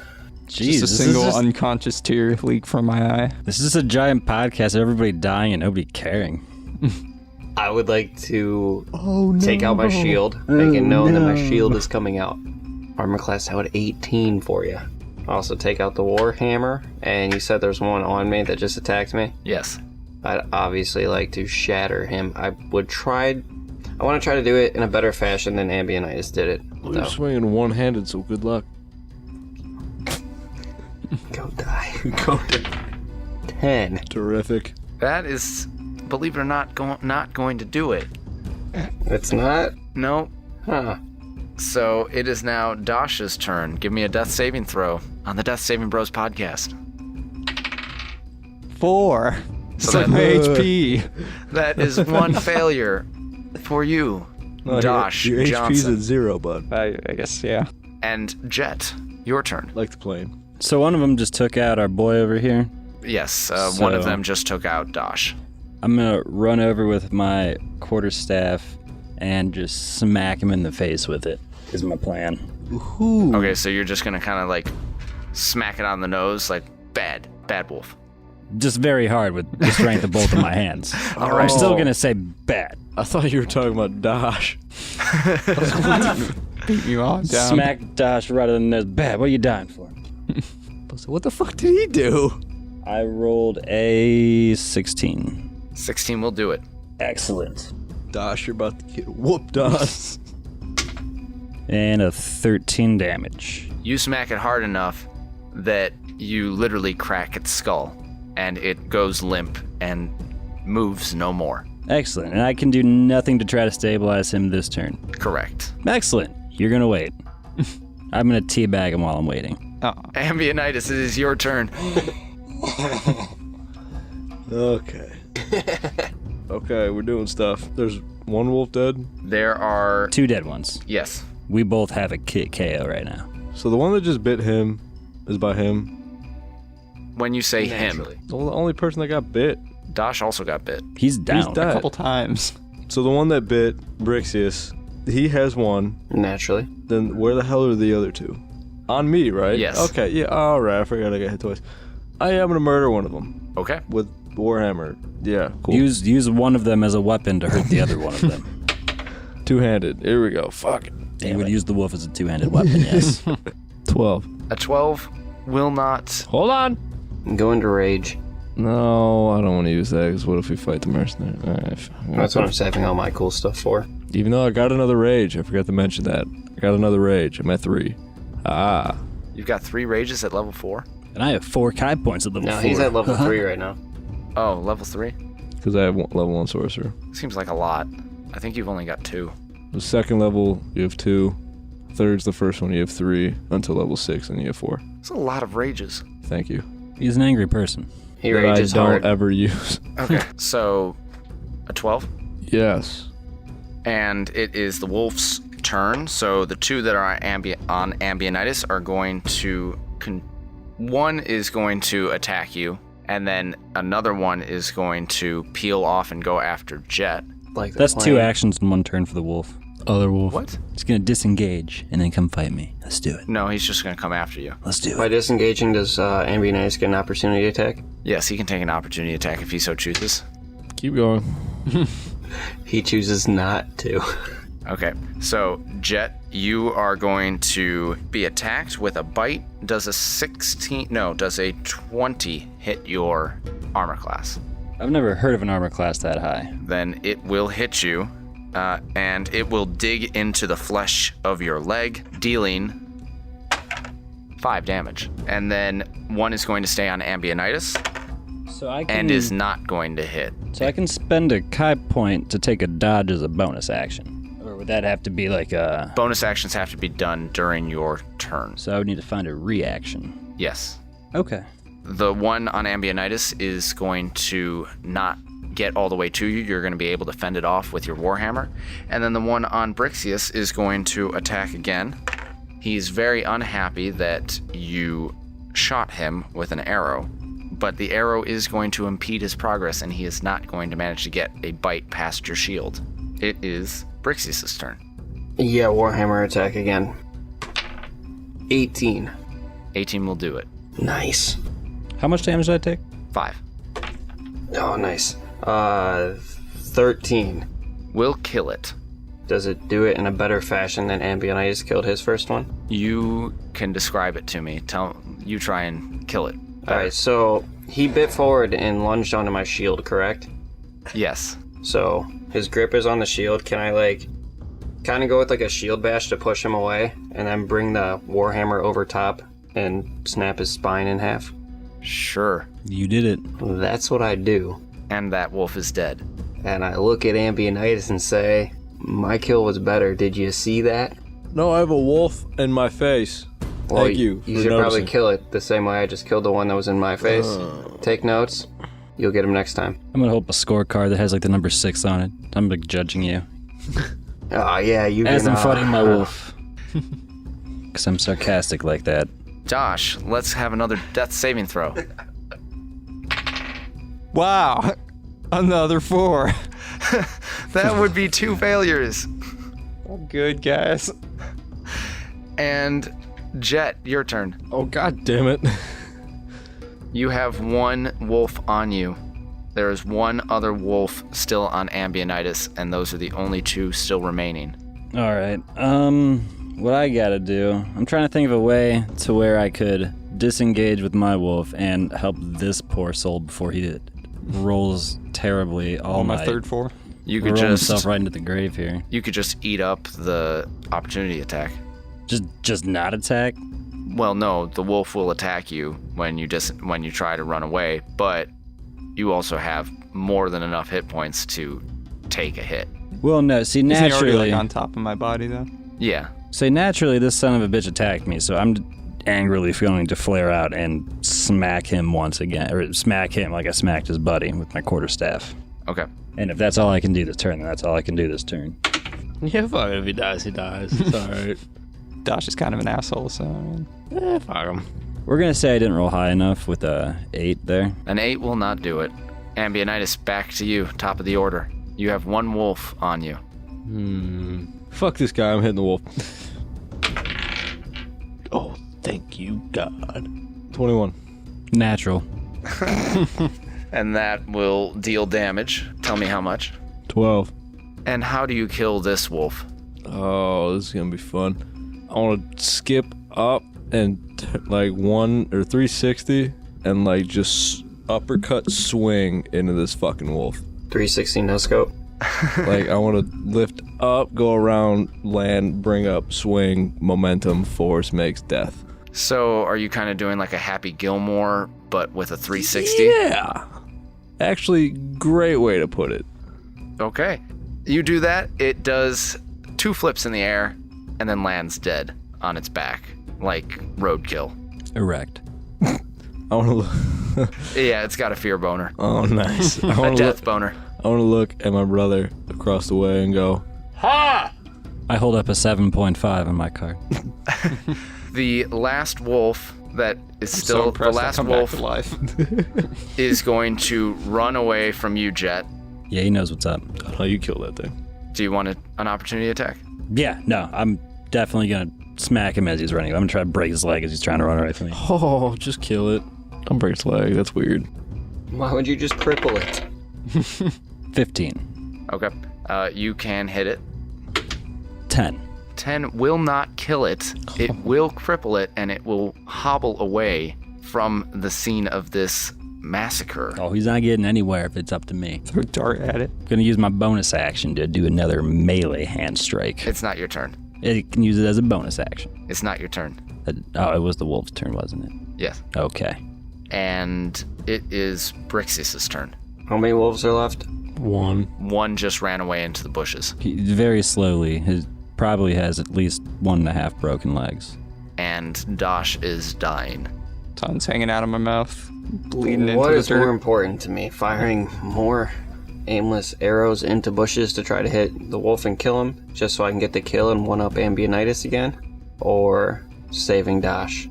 Jeez, Just a single unconscious tear leak from my eye. this is a giant podcast. Everybody dying and nobody caring. I would like to take out my shield, make it known that my shield is coming out. Armor class out 18 for you. Also take out the Warhammer, and you said there's one on me that just attacked me. Yes. I'd obviously like to shatter him. I want to try to do it in a better fashion than Ambionitis did it. Well, you're swinging one-handed, so good luck. Go die. Go die. 10. Terrific. That is, believe it or not, not going to do it. It's not? No. Huh. So it is now Dash's turn. Give me a death saving throw on the Death Saving Bros podcast. 4. It's So like that- my HP. That is 1 failure for you, No, Dosh your HP's Johnson. at 0, bud. I guess, yeah. And Jet, your turn. Like the plane. So one of them just took out our boy over here. Yes, one of So- them just took out Dosh. I'm gonna run over with my quarterstaff and just smack him in the face with it. Is my plan. Okay, so you're just gonna kind of like smack it on the nose, like bad wolf. Just very hard with the strength of both of my hands. I'm still gonna say bad. I thought you were talking about Dosh. Beat you all down. Smack Dosh right in the nose. Bad. What are you dying for? What the fuck did he do? I rolled a 16. 16 will do it. Excellent. Dosh, you're about to get whooped on. And a 13 damage. You smack it hard enough that you literally crack its skull, and it goes limp and moves no more. Excellent. And I can do nothing to try to stabilize him this turn. Correct. Excellent. You're going to wait. I'm going to teabag him while I'm waiting. Oh, Ambionitis, it is your turn. Okay. Okay, we're doing stuff. There's one wolf dead. There are... 2 dead ones. Yes. We both have a KO right now. So the one that just bit him is by him. When you say Naturally. him, The only person that got bit. Dosh also got bit. He's down. He's dead. a couple times. So the one that bit Brixius, he has one. Naturally. Then where the hell are the other 2? On me, right? Yes. Okay, yeah, alright, I forgot I got hit twice. I am gonna murder one of them Okay. with Warhammer. Yeah, cool. Use one of them as a weapon to hurt the other one of them. Two-handed. Here we go. Fuck it. You would use the wolf as a 2-handed weapon, yes. 12. A 12 will not... Hold on. Go into rage. No, I don't want to use that, because what if we fight the mercenary? Alright. That's what I'm saving all my cool stuff for. Even though I got another rage, I forgot to mention that. I got another rage. I'm at 3. Ah. You've got 3 rages at level 4? And I have 4 Kai points at level 4. No, he's at level 3 right now. Oh, level 3? Because I have level 1 sorcerer. Seems like a lot. I think you've only got 2. The second level, you have 2. Third's the first one, you have 3. Until level 6, and you have 4. It's a lot of rages. Thank you. He's an angry person. He That rages I don't hard. ever use. Okay. So, a 12? Yes. And it is the wolf's turn. So the 2 that are on Ambionitis are going to... one is going to attack you, and then another one is going to peel off and go after Jet. Like the That's 2 plane. actions in 1 turn for the wolf. Other wolf. What? He's going to disengage and then come fight me. Let's do it. No, he's just going to come after you. Let's do By it. disengaging, does Ambionitis get an opportunity attack? Yes, he can take an opportunity attack if he so chooses. Keep going. He chooses not to. Okay, so Jet, you are going to be attacked with a bite. Does a 20 hit your armor class? I've never heard of an armor class that high. Then it will hit you, and it will dig into the flesh of your leg, dealing 5 damage. And then 1 is going to stay on Ambionitis, So I can and is not going to hit. So I can spend a Kai point to take a dodge as a bonus action. Or would that have to be like a... Bonus actions have to be done during your turn. So I would need to find a reaction. Yes. Okay. The one on Ambionitis is going to not get all the way to you. You're going to be able to fend it off with your Warhammer. And then the one on Brixius is going to attack again. He's very unhappy that you shot him with an arrow, but the arrow is going to impede his progress, and he is not going to manage to get a bite past your shield. It is Brixius' turn. Yeah, Warhammer attack again. 18. 18 will do it. Nice. How much damage did I take? 5. Oh, nice. 13. Will kill it. Does it do it in a better fashion than Ambionitis killed his first one? You can describe it to me. You try and kill it. Alright, so he bit forward and lunged onto my shield, correct? Yes. So his grip is on the shield. Can I kind of go with a shield bash to push him away and then bring the Warhammer over top and snap his spine in half? Sure. You did it. That's what I do. And that wolf is dead. And I look at Ambionitis and say, my kill was better. Did you see that? No, I have a wolf in my face. Well, Thank you. You for should probably noticing. kill it the same way I just killed the one that was in my face. Take notes. You'll get him next time. I'm going to hold up a scorecard that has the number 6 on it. I'm judging you. Oh, yeah, you As can... I'm fighting my wolf. Because I'm sarcastic like that. Josh, let's have another death saving throw. Wow. Another 4. That would be 2 failures. Good, guys. And Jet, your turn. Oh, god damn it. You have 1 wolf on you. There is 1 other wolf still on Ambionitis, and those are the only 2 still remaining. All right. What I got to do, I'm trying to think of a way to where I could disengage with my wolf and help this poor soul before he rolls terribly all On my night. third 4. You could Roll just himself right into the grave here. you could just eat up the opportunity attack. Just not attack? Well, no, the wolf will attack you when you try to run away, but you also have more than enough hit points to take a hit. Well, no. See, Isn't he already naturally, like on top of my body though? Yeah. naturally, this son of a bitch attacked me, so I'm angrily feeling to flare out and smack him once again, or smack him like I smacked his buddy with my quarterstaff. Okay. And if that's all I can do this turn, then that's all I can do this turn. Yeah, fuck it. If he dies, he dies. It's alright. Dash is kind of an asshole, so I mean, Fuck him. We're gonna say I didn't roll high enough with a 8 there. An 8 will not do it. Ambionitis, back to you, top of the order. You have one wolf on you. Fuck this guy. I'm hitting the wolf. Oh, thank you, God. 21. Natural. And that will deal damage. Tell me how much. 12. And how do you kill this wolf? Oh, this is gonna be fun. I want to skip up and like 360 and like just uppercut swing into this fucking wolf. 360 no scope. Like I want to lift up, go around, land, bring up, swing, momentum, force makes death. So are you kind of doing like a Happy Gilmore, but with a 360? Yeah. Actually, great way to put it. Okay. You do that, it does 2 flips in the air, and then lands dead on its back, like roadkill. Erect. I want to look. Yeah, it's got a fear boner. Oh, nice. I A want to death look. boner. I want to look at my brother across the way and go, I hold up a 7.5 on my card. The last wolf that is so still the impressed I last come wolf back to life. is going to run away from you, Jet. Yeah, he knows what's up. "Oh, you killed that thing." Do you want an opportunity attack? Yeah, no, I'm definitely gonna smack him as he's running. I'm gonna try to break his leg as he's trying to run away from me. Oh, just kill it. Don't break its leg. That's weird. Why would you just cripple it? 15. Okay. You can hit it. 10. 10 will not kill it. It will cripple it, and it will hobble away from the scene of this massacre. Oh, he's not getting anywhere if it's up to me. Throw a dart at it. Gonna use my bonus action to do another melee hand strike. It's not your turn. It can use it as a bonus action. It's not your turn. Oh, it was the wolf's turn, wasn't it? Yes. Okay. And it is Brixis' turn. How many wolves are left? 1. One just ran away into the bushes. He very slowly. His probably has at least 1.5 broken legs. And Dosh is dying. Tongue's hanging out of my mouth, bleeding What into is the more dirt. important to me? Firing more aimless arrows into bushes to try to hit the wolf and kill him, just so I can get the kill and one-up Ambionitis again? Or saving Dash?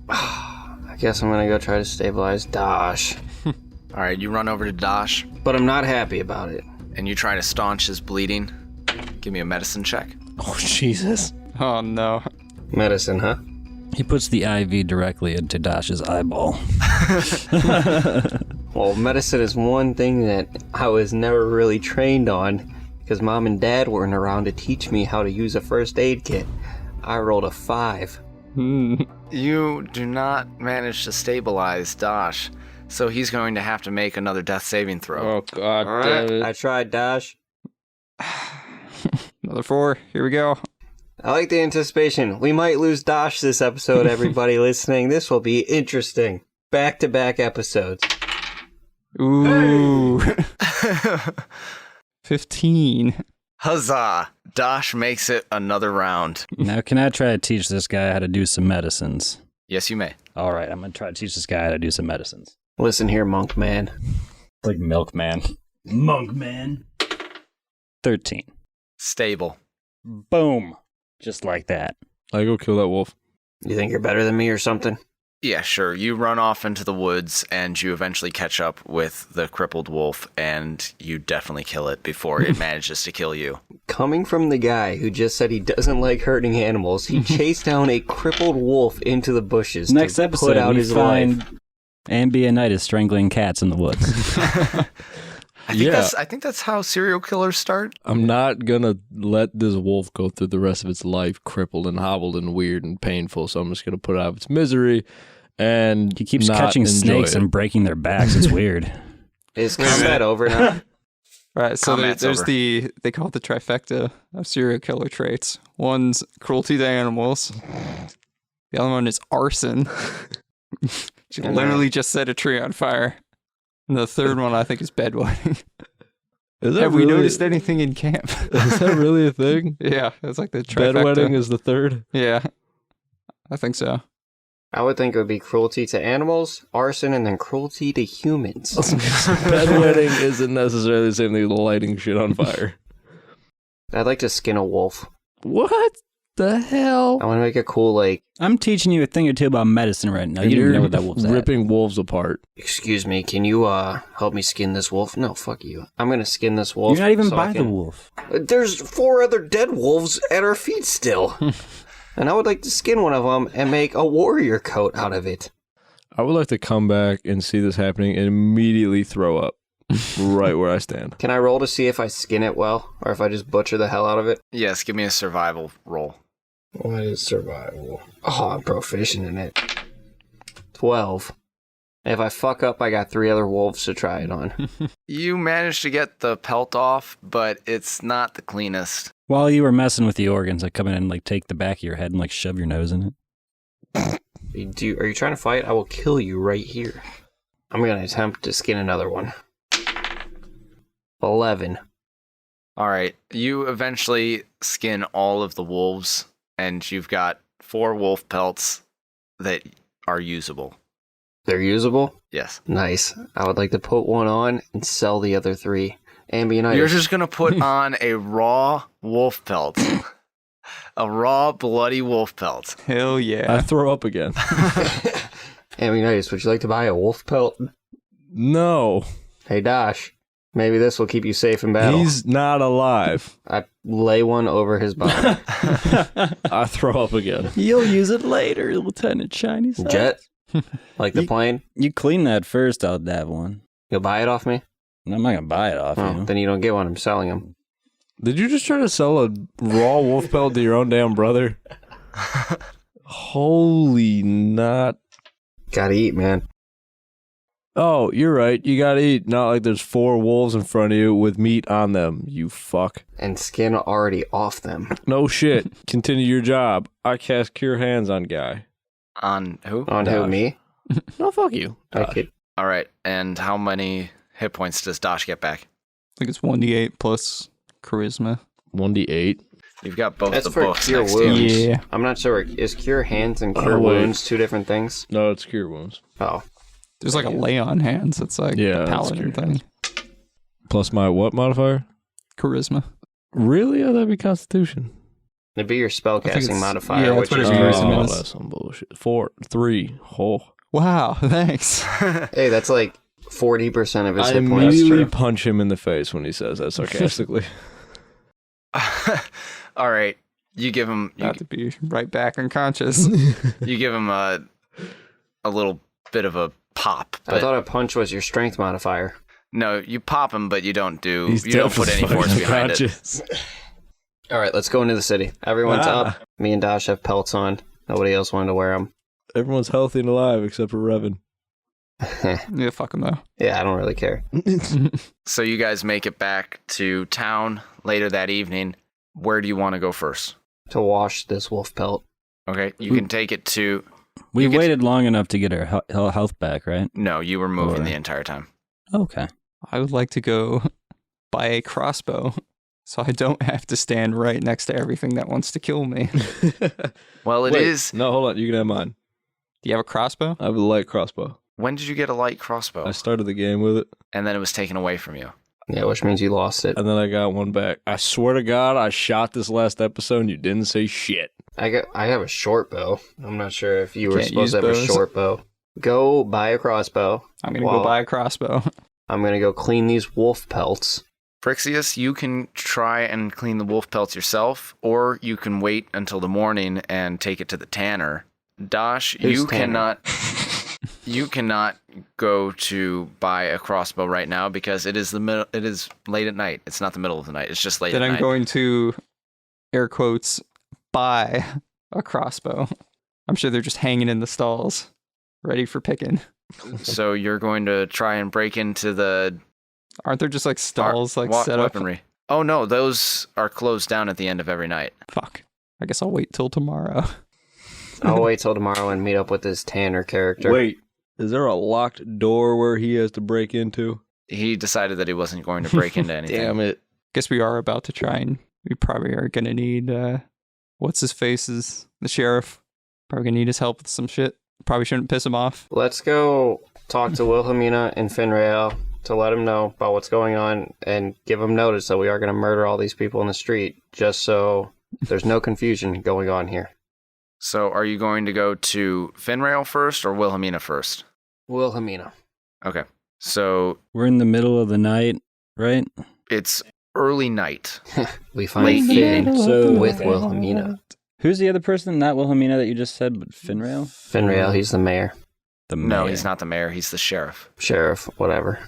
I guess I'm gonna go try to stabilize Dash. All right, you run over to Dosh, But I'm not happy about it. and you try to staunch his bleeding. Give me a medicine check. Oh, Jesus. Oh no. Medicine, huh? He puts the IV directly into Dash's eyeball. Well, medicine is one thing that I was never really trained on because Mom and Dad weren't around to teach me how to use a first aid kit. I rolled a 5. You do not manage to stabilize Dosh, so he's going to have to make another death saving throw. Oh, God Alright, damn it. I tried, Dash. Another 4. Here we go. I like the anticipation. We might lose Dash this episode, everybody listening. This will be interesting. Back-to-back episodes. Ooh. 15. Huzzah! Dosh makes it another round. Now, can I try to teach this guy how to do some medicines? Yes, you may. All right, I'm going to try to teach this guy how to do some medicines. Listen here, monk man. Like Milkman. Monkman. 13. Stable. Boom. Just like that. I go kill that wolf. You think you're better than me or something? Yeah, sure. You run off into the woods, and you eventually catch up with the crippled wolf, and you definitely kill it before it manages to kill you. Coming from the guy who just said he doesn't like hurting animals, he chased down a crippled wolf into the bushes Next to episode, put out we his find life. Ambionitis strangling cats in the woods. I think that's how serial killers start. I'm not gonna let this wolf go through the rest of its life crippled and hobbled and weird and painful, so I'm just gonna put it out of its misery and He keeps not catching enjoy snakes it. and breaking their backs. It's weird. Is combat over now? Right, so Combat's there's over. they call it the trifecta of serial killer traits. One's cruelty to animals. The other one is arson. She literally just set a tree on fire. And the third one, I think, is bedwetting. Is that Have we really- noticed anything in camp? Is that really a thing? Yeah, it's like the trifecta. Bedwetting is the third. Yeah, I think so. I would think it would be cruelty to animals, arson, and then cruelty to humans. Bedwetting isn't necessarily the same thing as lighting shit on fire. I'd like to skin a wolf. What the hell? I want to make a cool, like, I'm teaching you a thing or two about medicine right now. You don't even know what that wolf's at. ripping wolves apart. excuse me, can you help me skin this wolf? No, fuck you. I'm gonna skin this wolf. You're not even so I by the can- wolf. There's 4 other dead wolves at our feet still. And I would like to skin one of them and make a warrior coat out of it. I would like to come back and see this happening and immediately throw up right where I stand. Can I roll to see if I skin it well, or if I just butcher the hell out of it? Yes, give me a survival roll. What is survival? Oh, I'm proficient in it. 12. If I fuck up, I got 3 other wolves to try it on. You managed to get the pelt off, but it's not the cleanest. While you were messing with the organs, I come in and like take the back of your head and like shove your nose in it. Are you trying to fight? I will kill you right here. I'm going to attempt to skin another one. 11. All right, you eventually skin all of the wolves, and you've got 4 wolf pelts that are usable. They're usable? Yes. Nice. I would like to put one on and sell the other 3. Ambionitis. You're just going to put on a raw wolf pelt. A raw, bloody wolf pelt. Hell I yeah. throw up again. Ambionitis, would you like to buy a wolf pelt? No, Hey, Dash. Maybe this will keep you safe in battle. he's not alive. I lay one over his body. I throw up again. You'll use it later, Lieutenant Shiny. Jet? Like the plane? You clean that first, I'll dab one. You'll buy it off me? I'm not gonna buy it off Oh, you. then you don't get one. I'm selling them. Did you just try to sell a raw wolf pelt to your own damn brother? Holy not. Gotta eat, man. Oh, you're right. You gotta eat. Not like there's 4 wolves in front of you with meat on them, you fuck. And skin already off them. No shit. Continue your job. I cast Cure Hands on guy. On who? On who, Dash. me? No, fuck you. I could. All right, and how many hit points does Dosh get back? I think it's 1d8 plus charisma. 1d8. You've got both That's the for books cure next to you. wounds. Yeah. I'm not sure. Is cure hands and cure Oh, wait. wounds 2 different things? No, it's Cure Wounds. Oh. There's like a lay on hands. It's like Yeah, a that's paladin true. thing. Plus my what modifier? Charisma. Really? Oh, that'd be Constitution. It'd be your I think spellcasting it's- modifier, yeah, that's which what is it is. charisma. Oh, that's some bullshit. 4, 3. Oh. Wow, thanks. Hey, that's like 40% of his I hit points. immediately punch him in the face when he says that sarcastically. All right, you give him Not to be right back unconscious. you give him a little bit of a pop. I But thought a punch was your strength modifier. no, you pop him, but you don't do. He's you don't put any definitely force behind it. unconscious. All right, let's go into the city. Everyone's Ah. up. Me and Dash have pelts on. Nobody else wanted to wear them. Everyone's healthy and alive except for Revan. Yeah, fuck him though. Yeah, I don't really care. So you guys make it back to town later that evening. Where do you want to go first? To wash this wolf pelt. Okay, you can take it to. We You get- waited long enough to get our health back, right? No, you were moving Alright. the entire time. Okay. I would like to go buy a crossbow so I don't have to stand right next to everything that wants to kill me. Do Well, it Wait, is. No, hold on. You can have mine. you have a crossbow? I have a light crossbow. When did you get a light crossbow? I started the game with it, And then it was taken away from you. Yeah, which means you lost it. and then I got one back. I swear to God, I shot this last episode and you didn't say shit. I have a short bow. I'm not sure if you were Can't supposed to use have a bows. short bow. Go buy a crossbow. I'm gonna Well- go buy a crossbow. I'm gonna go clean these wolf pelts. Frixius, you can try and clean the wolf pelts yourself, or you can wait until the morning and take it to the tanner. Dosh, Who's you tanner? you cannot go to buy a crossbow right now because it is it is late at night. It's not the middle of the night. It's just late Then at I'm night. going to, air quotes, buy a crossbow. I'm sure they're just hanging in the stalls, ready for picking. So you're going to try and break into the Aren't there just like stalls like set up? weaponry. Oh no, those are closed down at the end of every night. Fuck. I guess I'll wait till tomorrow. I'll wait till tomorrow and meet up with this Tanner character. Wait, Is there a locked door where he has to break into? He decided that he wasn't going to break into anything. Damn it. Guess we are about to try and we probably are gonna need what's his face's the sheriff. Probably gonna need his help with some shit. Probably shouldn't piss him off. Let's go talk to Wilhelmina and Finrail to let them know about what's going on and give them notice that we are going to murder all these people in the street, just so there's no confusion going on here. So are you going to go to Finrail first or Wilhelmina first? Wilhelmina. Okay. So We're in the middle of the night, right? it's early night. We find Late Finn evening. So- with Wilhelmina. Who's the other person? Not Wilhelmina that you just said, but Finrail? Finrail, he's the mayor, The No, mayor. he's not the mayor. He's the sheriff. sheriff, whatever.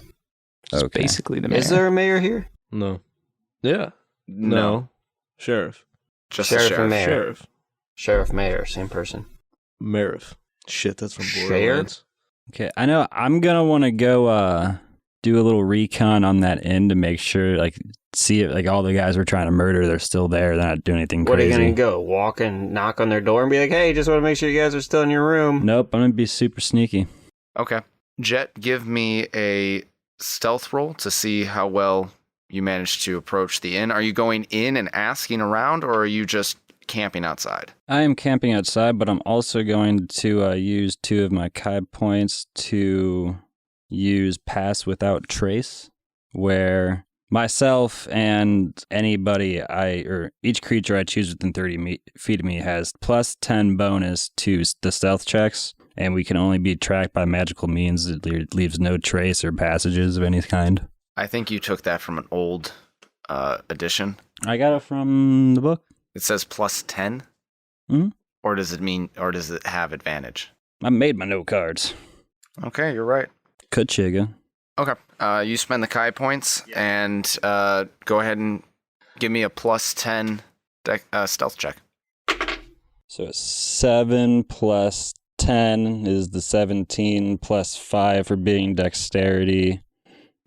It's Okay. basically the mayor. Is there a mayor here? No. Yeah. No. Sheriff. Just Sheriff the and sheriff. mayor. Sheriff. Sheriff, mayor, same person. Mariff. Shit, that's from Sheriff? Borderlands. Okay, I know I'm gonna want to go do a little recon on that end to make sure, like, see if like all the guys we're trying to murder, they're still there. They're not doing anything What are crazy. you going to go? Walk and knock on their door and be like, hey, just want to make sure you guys are still in your room. Nope, I'm gonna be super sneaky. Okay. Jet, give me a stealth roll to see how well you manage to approach the inn. Are you going in and asking around, or are you just camping outside? I am camping outside, but I'm also going to use 2 of my Kai points to use Pass Without Trace, where myself and anybody or each creature I choose within 30 feet of me has plus 10 bonus to the stealth checks, and we can only be tracked by magical means. It leaves no trace or passages of any kind. I think you took that from an old edition. I got it from the book. It says plus 10? Mhm. Or does it have advantage? I made my note cards. Okay, you're right. Kachiga. Okay. You spend the Kai points and go ahead and give me a plus 10 stealth check. So it's 7 plus 10 is the 17 plus 5 for being dexterity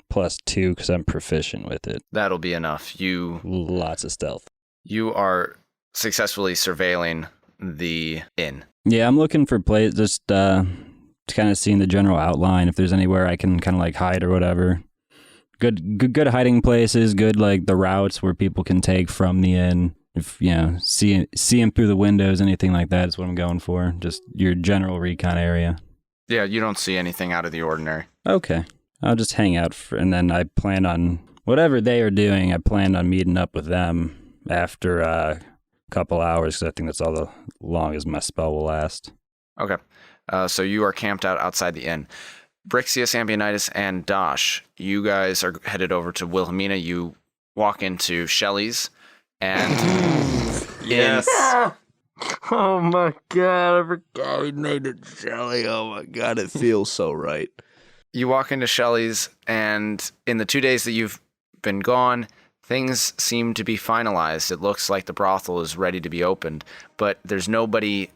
plus 2 because I'm proficient with it. That'll be enough. Lots of stealth. You are successfully surveilling the inn. Yeah, I'm looking for places, just kind of seeing the general outline, if there's anywhere I can kind of like hide or whatever. Good hiding places, good like the routes where people can take from the inn. If, you know, see them through the windows, anything like that is what I'm going for. Just your general recon area. Yeah, you don't see anything out of the ordinary. Okay. I'll just hang out and then I plan on whatever they are doing. I plan on meeting up with them after a couple hours because I think that's all the long as my spell will last. Okay. So you are camped out outside the inn. Brixius, Ambionitis, and Dosh, you guys are headed over to Wilhelmina. You walk into Shelley's and Yes. Oh my god, I forgot we named it Shelly. Oh my god, it feels so right. You walk into Shelley's, and in the 2 days that you've been gone, things seem to be finalized. It looks like the brothel is ready to be opened, but there's nobody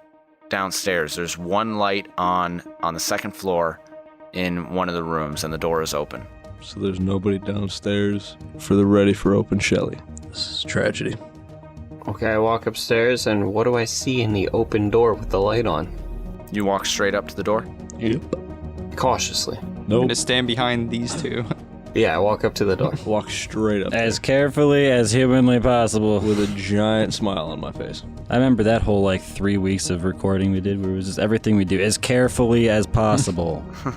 downstairs. There's one light on the second floor in one of the rooms, and the door is open. So there's nobody downstairs for the ready for open Shelly. This is tragedy. Okay, I walk upstairs, and what do I see in the open door with the light on? You walk straight up to the door. Yep. Cautiously. I'm Nope. gonna stand behind these 2. Yeah, I walk up to the door. Walk straight up As carefully as humanly possible. with a giant smile on my face. I remember that whole like 3 weeks of recording we did where it was just everything we do as carefully as possible. Oh,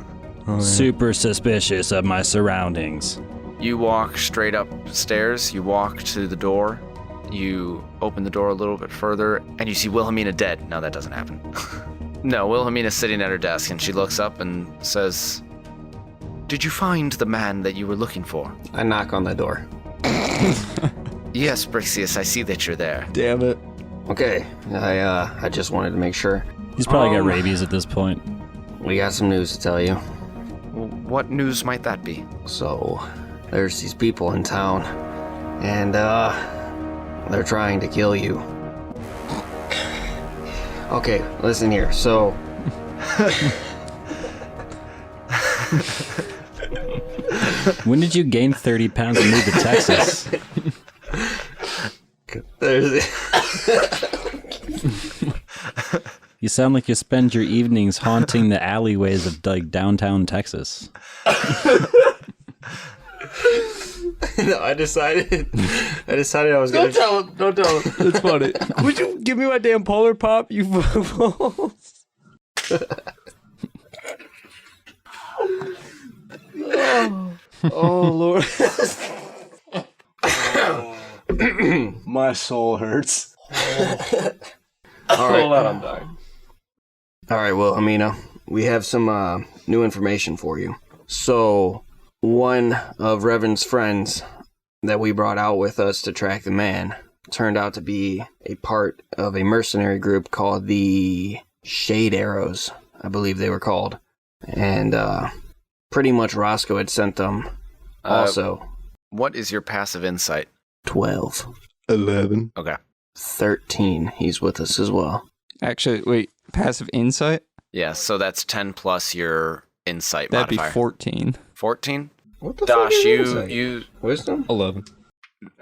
yeah. Super suspicious of my surroundings. You walk straight upstairs. You walk to the door. You open the door a little bit further, and you see Wilhelmina dead. No, that doesn't happen. No, Wilhelmina's sitting at her desk, and she looks up and says, "Did you find the man that you were looking for?" I knock on the door. "Yes, Brixius, I see that you're there." Damn it. Okay, I just wanted to make sure. He's probably got rabies at this point. We got some news to tell you. What news might that be? So, there's these people in town, and they're trying to kill you. Okay, listen here. So, When did you gain 30 pounds and move to Texas? there's You You sound like you spend your evenings haunting the alleyways of like downtown Texas. No, I decided I was gonna. Don't tell him. It's funny. Would you give me my damn Polar Pop, you fools? Oh Lord. My soul hurts. All right. Hold on, I'm dying. All right, well, Amina, we have some new information for you. So, one of Revan's friends that we brought out with us to track the man turned out to be a part of a mercenary group called the Shade Arrows, I believe they were called. And pretty much Roscoe had sent them also. What is your passive insight? 12. 11. Okay. 13. He's with us as well. Actually, wait, passive insight? Yeah, so that's 10 plus your insight That'd modifier. be 14. 14? What the Dosh, fuck is you Wisdom? 11.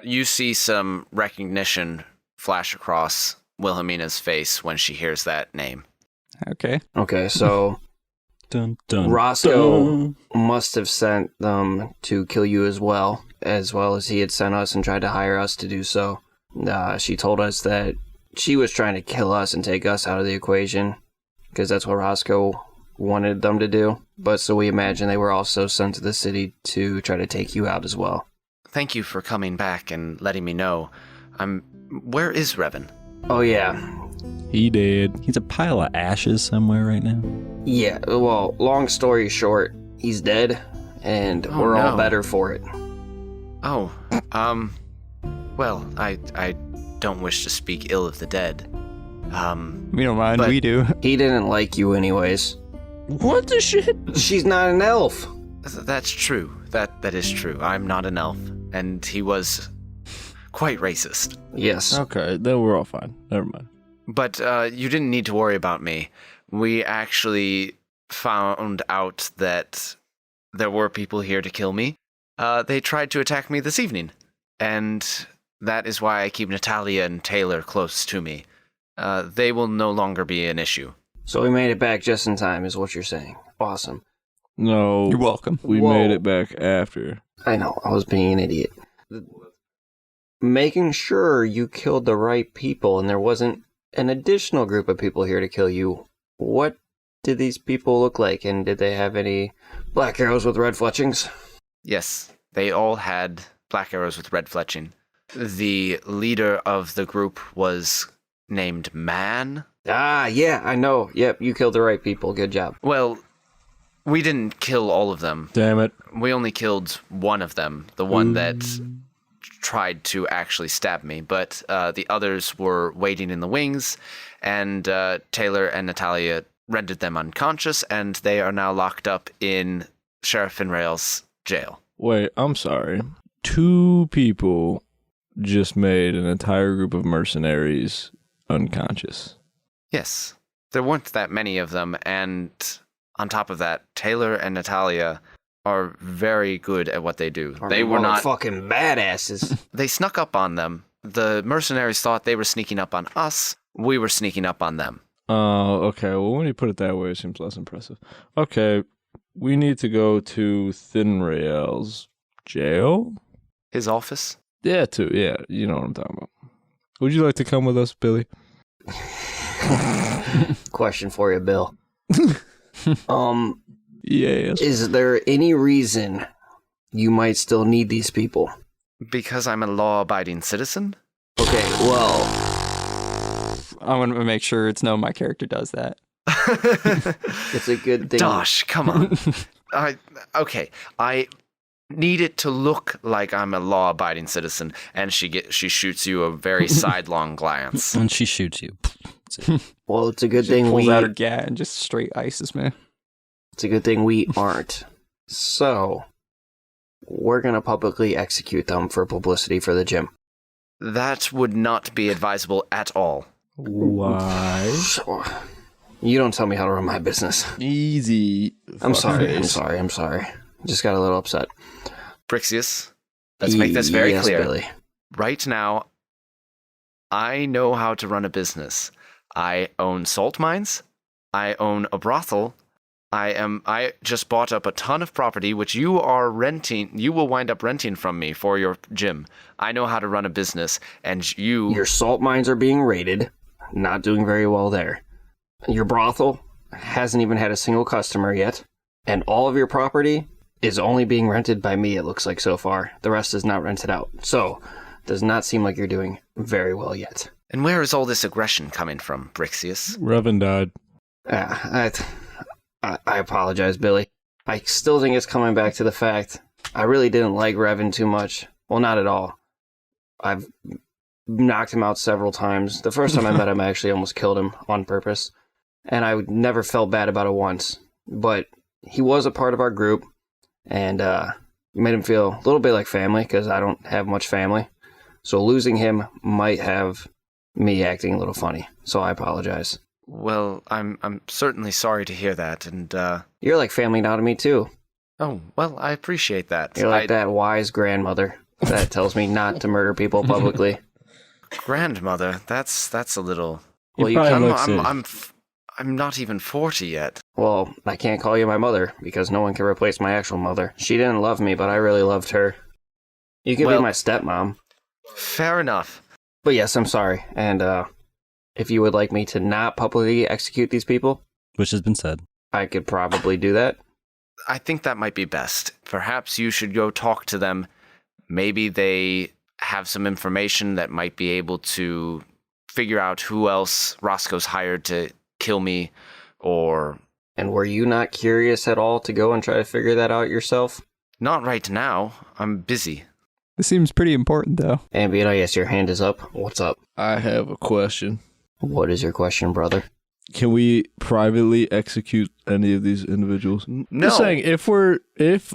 you see some recognition flash across Wilhelmina's face when she hears that name. Okay. Okay, so Dun, dun, Roscoe dun. must have sent them to kill you as well as he had sent us and tried to hire us to do so. She told us that she was trying to kill us and take us out of the equation, because that's what Roscoe wanted them to do. But so we imagine they were also sent to the city to try to take you out as well. Thank you for coming back and letting me know. Where is Revan? Oh yeah. He did. He's a pile of ashes somewhere right now. Yeah, well, long story short, he's dead, and Oh, we're all no. better for it. Oh, well, I don't wish to speak ill of the dead. We don't mind, But- we do. He didn't like you anyways. What the shit? She's not an elf. That's true. That is true. I'm not an elf, and he was quite racist. Yes. Okay, then we're all fine. Never mind. But you didn't need to worry about me. We actually found out that there were people here to kill me. They tried to attack me this evening, and that is why I keep Natalia and Taylor close to me. They will no longer be an issue. So we made it back just in time, is what you're saying. Awesome. No, You're welcome. we Whoa. made it back after. I know, I was being an idiot. Making sure you killed the right people and there wasn't an additional group of people here to kill you. What did these people look like, and did they have any black arrows with red fletchings? Yes, they all had black arrows with red fletching. The leader of the group was named Man. Ah, yeah, I know. Yep, you killed the right people. Good job. Well, we didn't kill all of them. Damn it. We only killed one of them, the one that tried to actually stab me, but the others were waiting in the wings, and Taylor and Natalia rendered them unconscious, and they are now locked up in Sheriff Finrail's jail. Wait, I'm sorry. 2 people just made an entire group of mercenaries unconscious. Yes, there weren't that many of them, and on top of that, Taylor and Natalia are very good at what they do. They were not fucking badasses. They snuck up on them. The mercenaries thought they were sneaking up on us. We were sneaking up on them. Oh, okay. Well, when you put it that way, it seems less impressive. Okay, we need to go to Finrail's jail? His office? Yeah, too. Yeah, you know what I'm talking about. Would you like to come with us, Billy? Question for you, Bill. Yes. Is there any reason you might still need these people? Because I'm a law-abiding citizen? Okay, well, I want to make sure it's known my character does that. it's a good thing. Dosh, come on. Okay, I need it to look like I'm a law-abiding citizen, and she shoots you a very sidelong glance. And she shoots you. Well, it's a good She thing pulls we. out her gat and just straight ices me. It's a good thing we aren't. So, we're gonna publicly execute them for publicity for the gym. That would not be advisable at all. Why? So, you don't tell me how to run my business. Easy. I'm sorry. fuckface. I'm sorry. Just got a little upset. Brixius, let's make this very Yes, clear. Billy. Right now, I know how to run a business. I own salt mines. I own a brothel. I just bought up a ton of property, which you are renting. You will wind up renting from me for your gym. I know how to run a business, and Your salt mines are being raided. Not doing very well there. Your brothel hasn't even had a single customer yet. And all of your property is only being rented by me, it looks like, so far. The rest is not rented out. So, does not seem like you're doing very well yet. And where is all this aggression coming from, Brixius? Revan died. I apologize, Billy. I still think it's coming back to the fact I really didn't like Revan too much. Well, not at all. I've knocked him out several times. The first time I met him, I actually almost killed him on purpose. And I never felt bad about it once. But he was a part of our group, and made him feel a little bit like family, because I don't have much family. So losing him might have me acting a little funny. So I apologize. Well, I'm certainly sorry to hear that, and You're like family now to me, too. oh, well, I appreciate that. You're like that wise grandmother that tells me not to murder people publicly. Grandmother, that's a little. Well, you probably can, looks it. I'm not even 40 yet. well, I can't call you my mother because no one can replace my actual mother. She didn't love me, but I really loved her. You can Well- be my stepmom. Fair enough. But yes, I'm sorry. And if you would like me to not publicly execute these people, Which has been said. I could probably do that. I think that might be best. Perhaps you should go talk to them. Maybe they have some information that might be able to figure out who else Roscoe's hired to kill me, or And were you not curious at all to go and try to figure that out yourself? not right now. I'm busy. This seems pretty important, though. Ambient, I guess your hand is up. What's up? I have a question. What is your question, brother? Can we privately execute any of these individuals? No. Just saying, if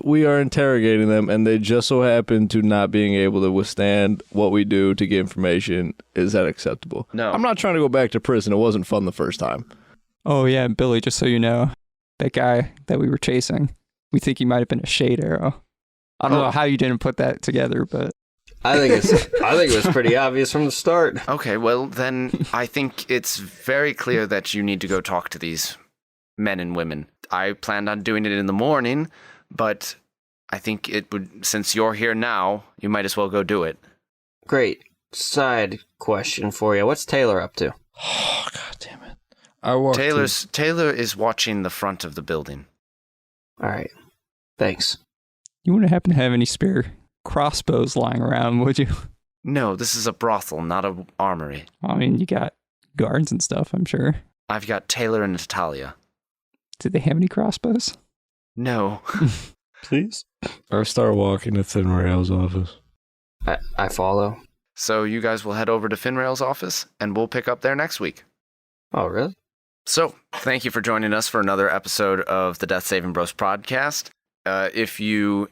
we are interrogating them and they just so happen to not being able to withstand what we do to get information, is that acceptable? No. I'm not trying to go back to prison. It wasn't fun the first time. Oh, yeah, Billy, just so you know, that guy that we were chasing, we think he might have been a shade arrow. I don't know how you didn't put that together, but I think it was pretty obvious from the start. Okay, well, then I think it's very clear that you need to go talk to these men and women. I planned on doing it in the morning, but I think it would, since you're here now, you might as well go do it. Great. Side question for you. What's Taylor up to? Oh, God damn it. I walked Taylor is watching the front of the building. All right. Thanks. you wouldn't happen to have any spare crossbows lying around, would you? No, this is a brothel, not a armory. I mean, you got guards and stuff, I'm sure. I've got Taylor and Natalia. Did they have any crossbows? No. Please? I start walking to Thin Rail's office. I follow. So you guys will head over to Finrail's office, and we'll pick up there next week. Oh, really? So, thank you for joining us for another episode of the Death Saving Bros podcast. If you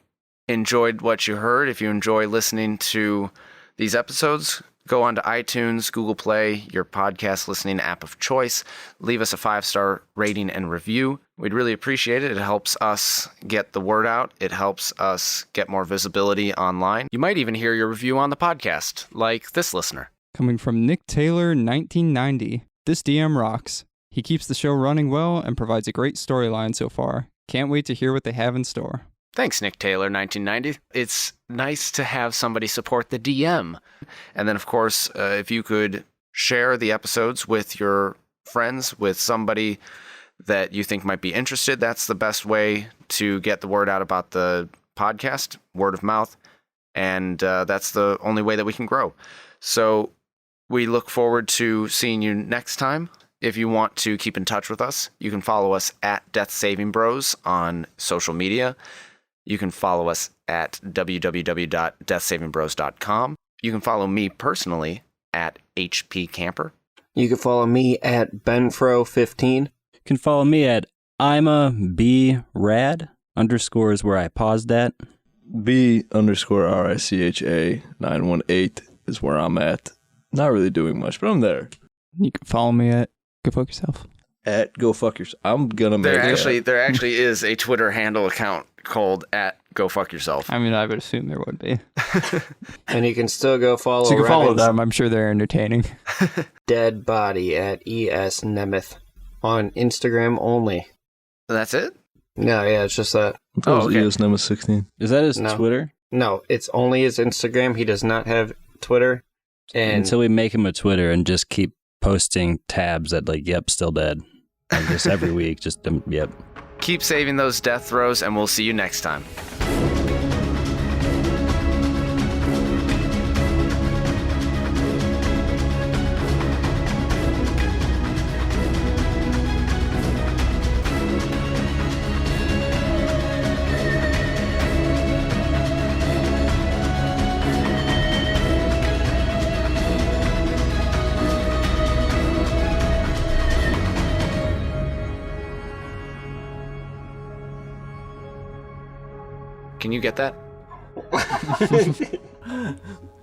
enjoyed what you heard, if you enjoy listening to these episodes, go on to iTunes, Google Play, your podcast listening app of choice. Leave us a 5-star rating and review. We'd really appreciate it. It helps us get the word out. It helps us get more visibility online. You might even hear your review on the podcast, like this listener. Coming from Nick Taylor, 1990. This DM rocks. He keeps the show running well and provides a great storyline so far. Can't wait to hear what they have in store. Thanks, Nick Taylor, 1990. It's nice to have somebody support the DM. And then, of course, if you could share the episodes with your friends, with somebody that you think might be interested, that's the best way to get the word out about the podcast, word of mouth. And that's the only way that we can grow. So we look forward to seeing you next time. If you want to keep in touch with us, you can follow us at Death Saving Bros on social media. You can follow us at www.deathsavingbros.com. You can follow me personally at HP Camper. You can follow me at benfro15. You can follow me at I'mABrad. Underscore is where I paused at. B_RICHA 918 is where I'm at. Not really doing much, but I'm there. You can follow me at Go Fuck Yourself. At go fuck yourself. I'm gonna make There actually is a Twitter handle account called at go fuck yourself. I mean, I would assume there would be. And you can still go follow So you can follow Revan's them. I'm sure they're entertaining. dead body at ES Nemeth on Instagram only. That's it? No, yeah, it's just that. Oh, okay. ES number 16. Is that his No. Twitter? No, it's only his Instagram. He does not have Twitter. And Until we make him a Twitter and just keep posting tabs that like, yep, still dead. And just every week, just yep. Keep saving those death throws, and we'll see you next time. Can you get that?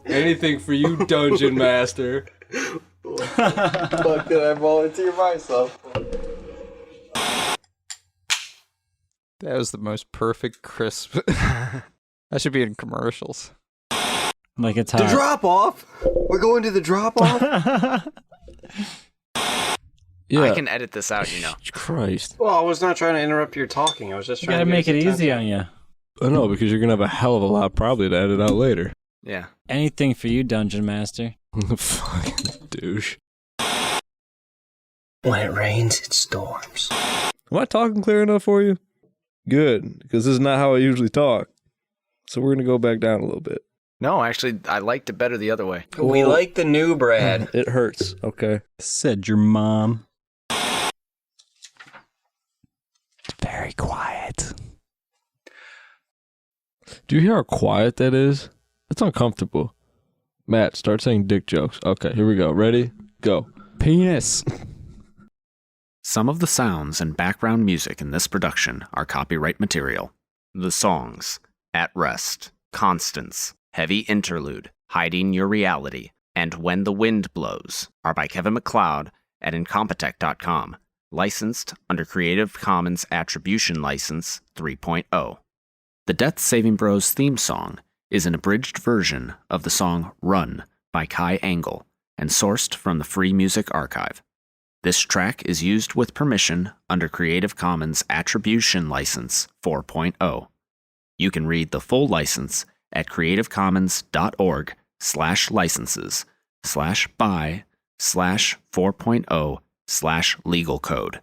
Anything for you, Dungeon Master. fuck did I volunteer myself? That was the most perfect crisp. That should be in commercials. Like it's The hot. drop off? We're going to the drop off? Yeah. I can edit this out, you know. Christ. Well, I was not trying to interrupt your talking. I was just You trying gotta to make it get easy on you. I know, because you're gonna have a hell of a lot probably to edit out later. Yeah. Anything for you, Dungeon Master. Fucking douche. When it rains, it storms. Am I talking clear enough for you? Good, because this is not how I usually talk. So we're gonna go back down a little bit. No, actually, I liked it better the other way. We like the new Brad. It hurts, okay? Said your mom. Very quiet. Do you hear how quiet that is? It's uncomfortable. Matt, start saying dick jokes. Okay, here we go. Ready? Go. Penis. Some of the sounds and background music in this production are copyright material. The songs At Rest, Constance, Heavy Interlude, Hiding Your Reality, and When the Wind Blows are by Kevin MacLeod at Incompetech.com, licensed under Creative Commons Attribution License 3.0. The Death Saving Bros theme song is an abridged version of the song Run by Kai Angle and sourced from the Free Music Archive. This track is used with permission under Creative Commons Attribution License 4.0. You can read the full license at creativecommons.org/licenses/by/4.0/legal code.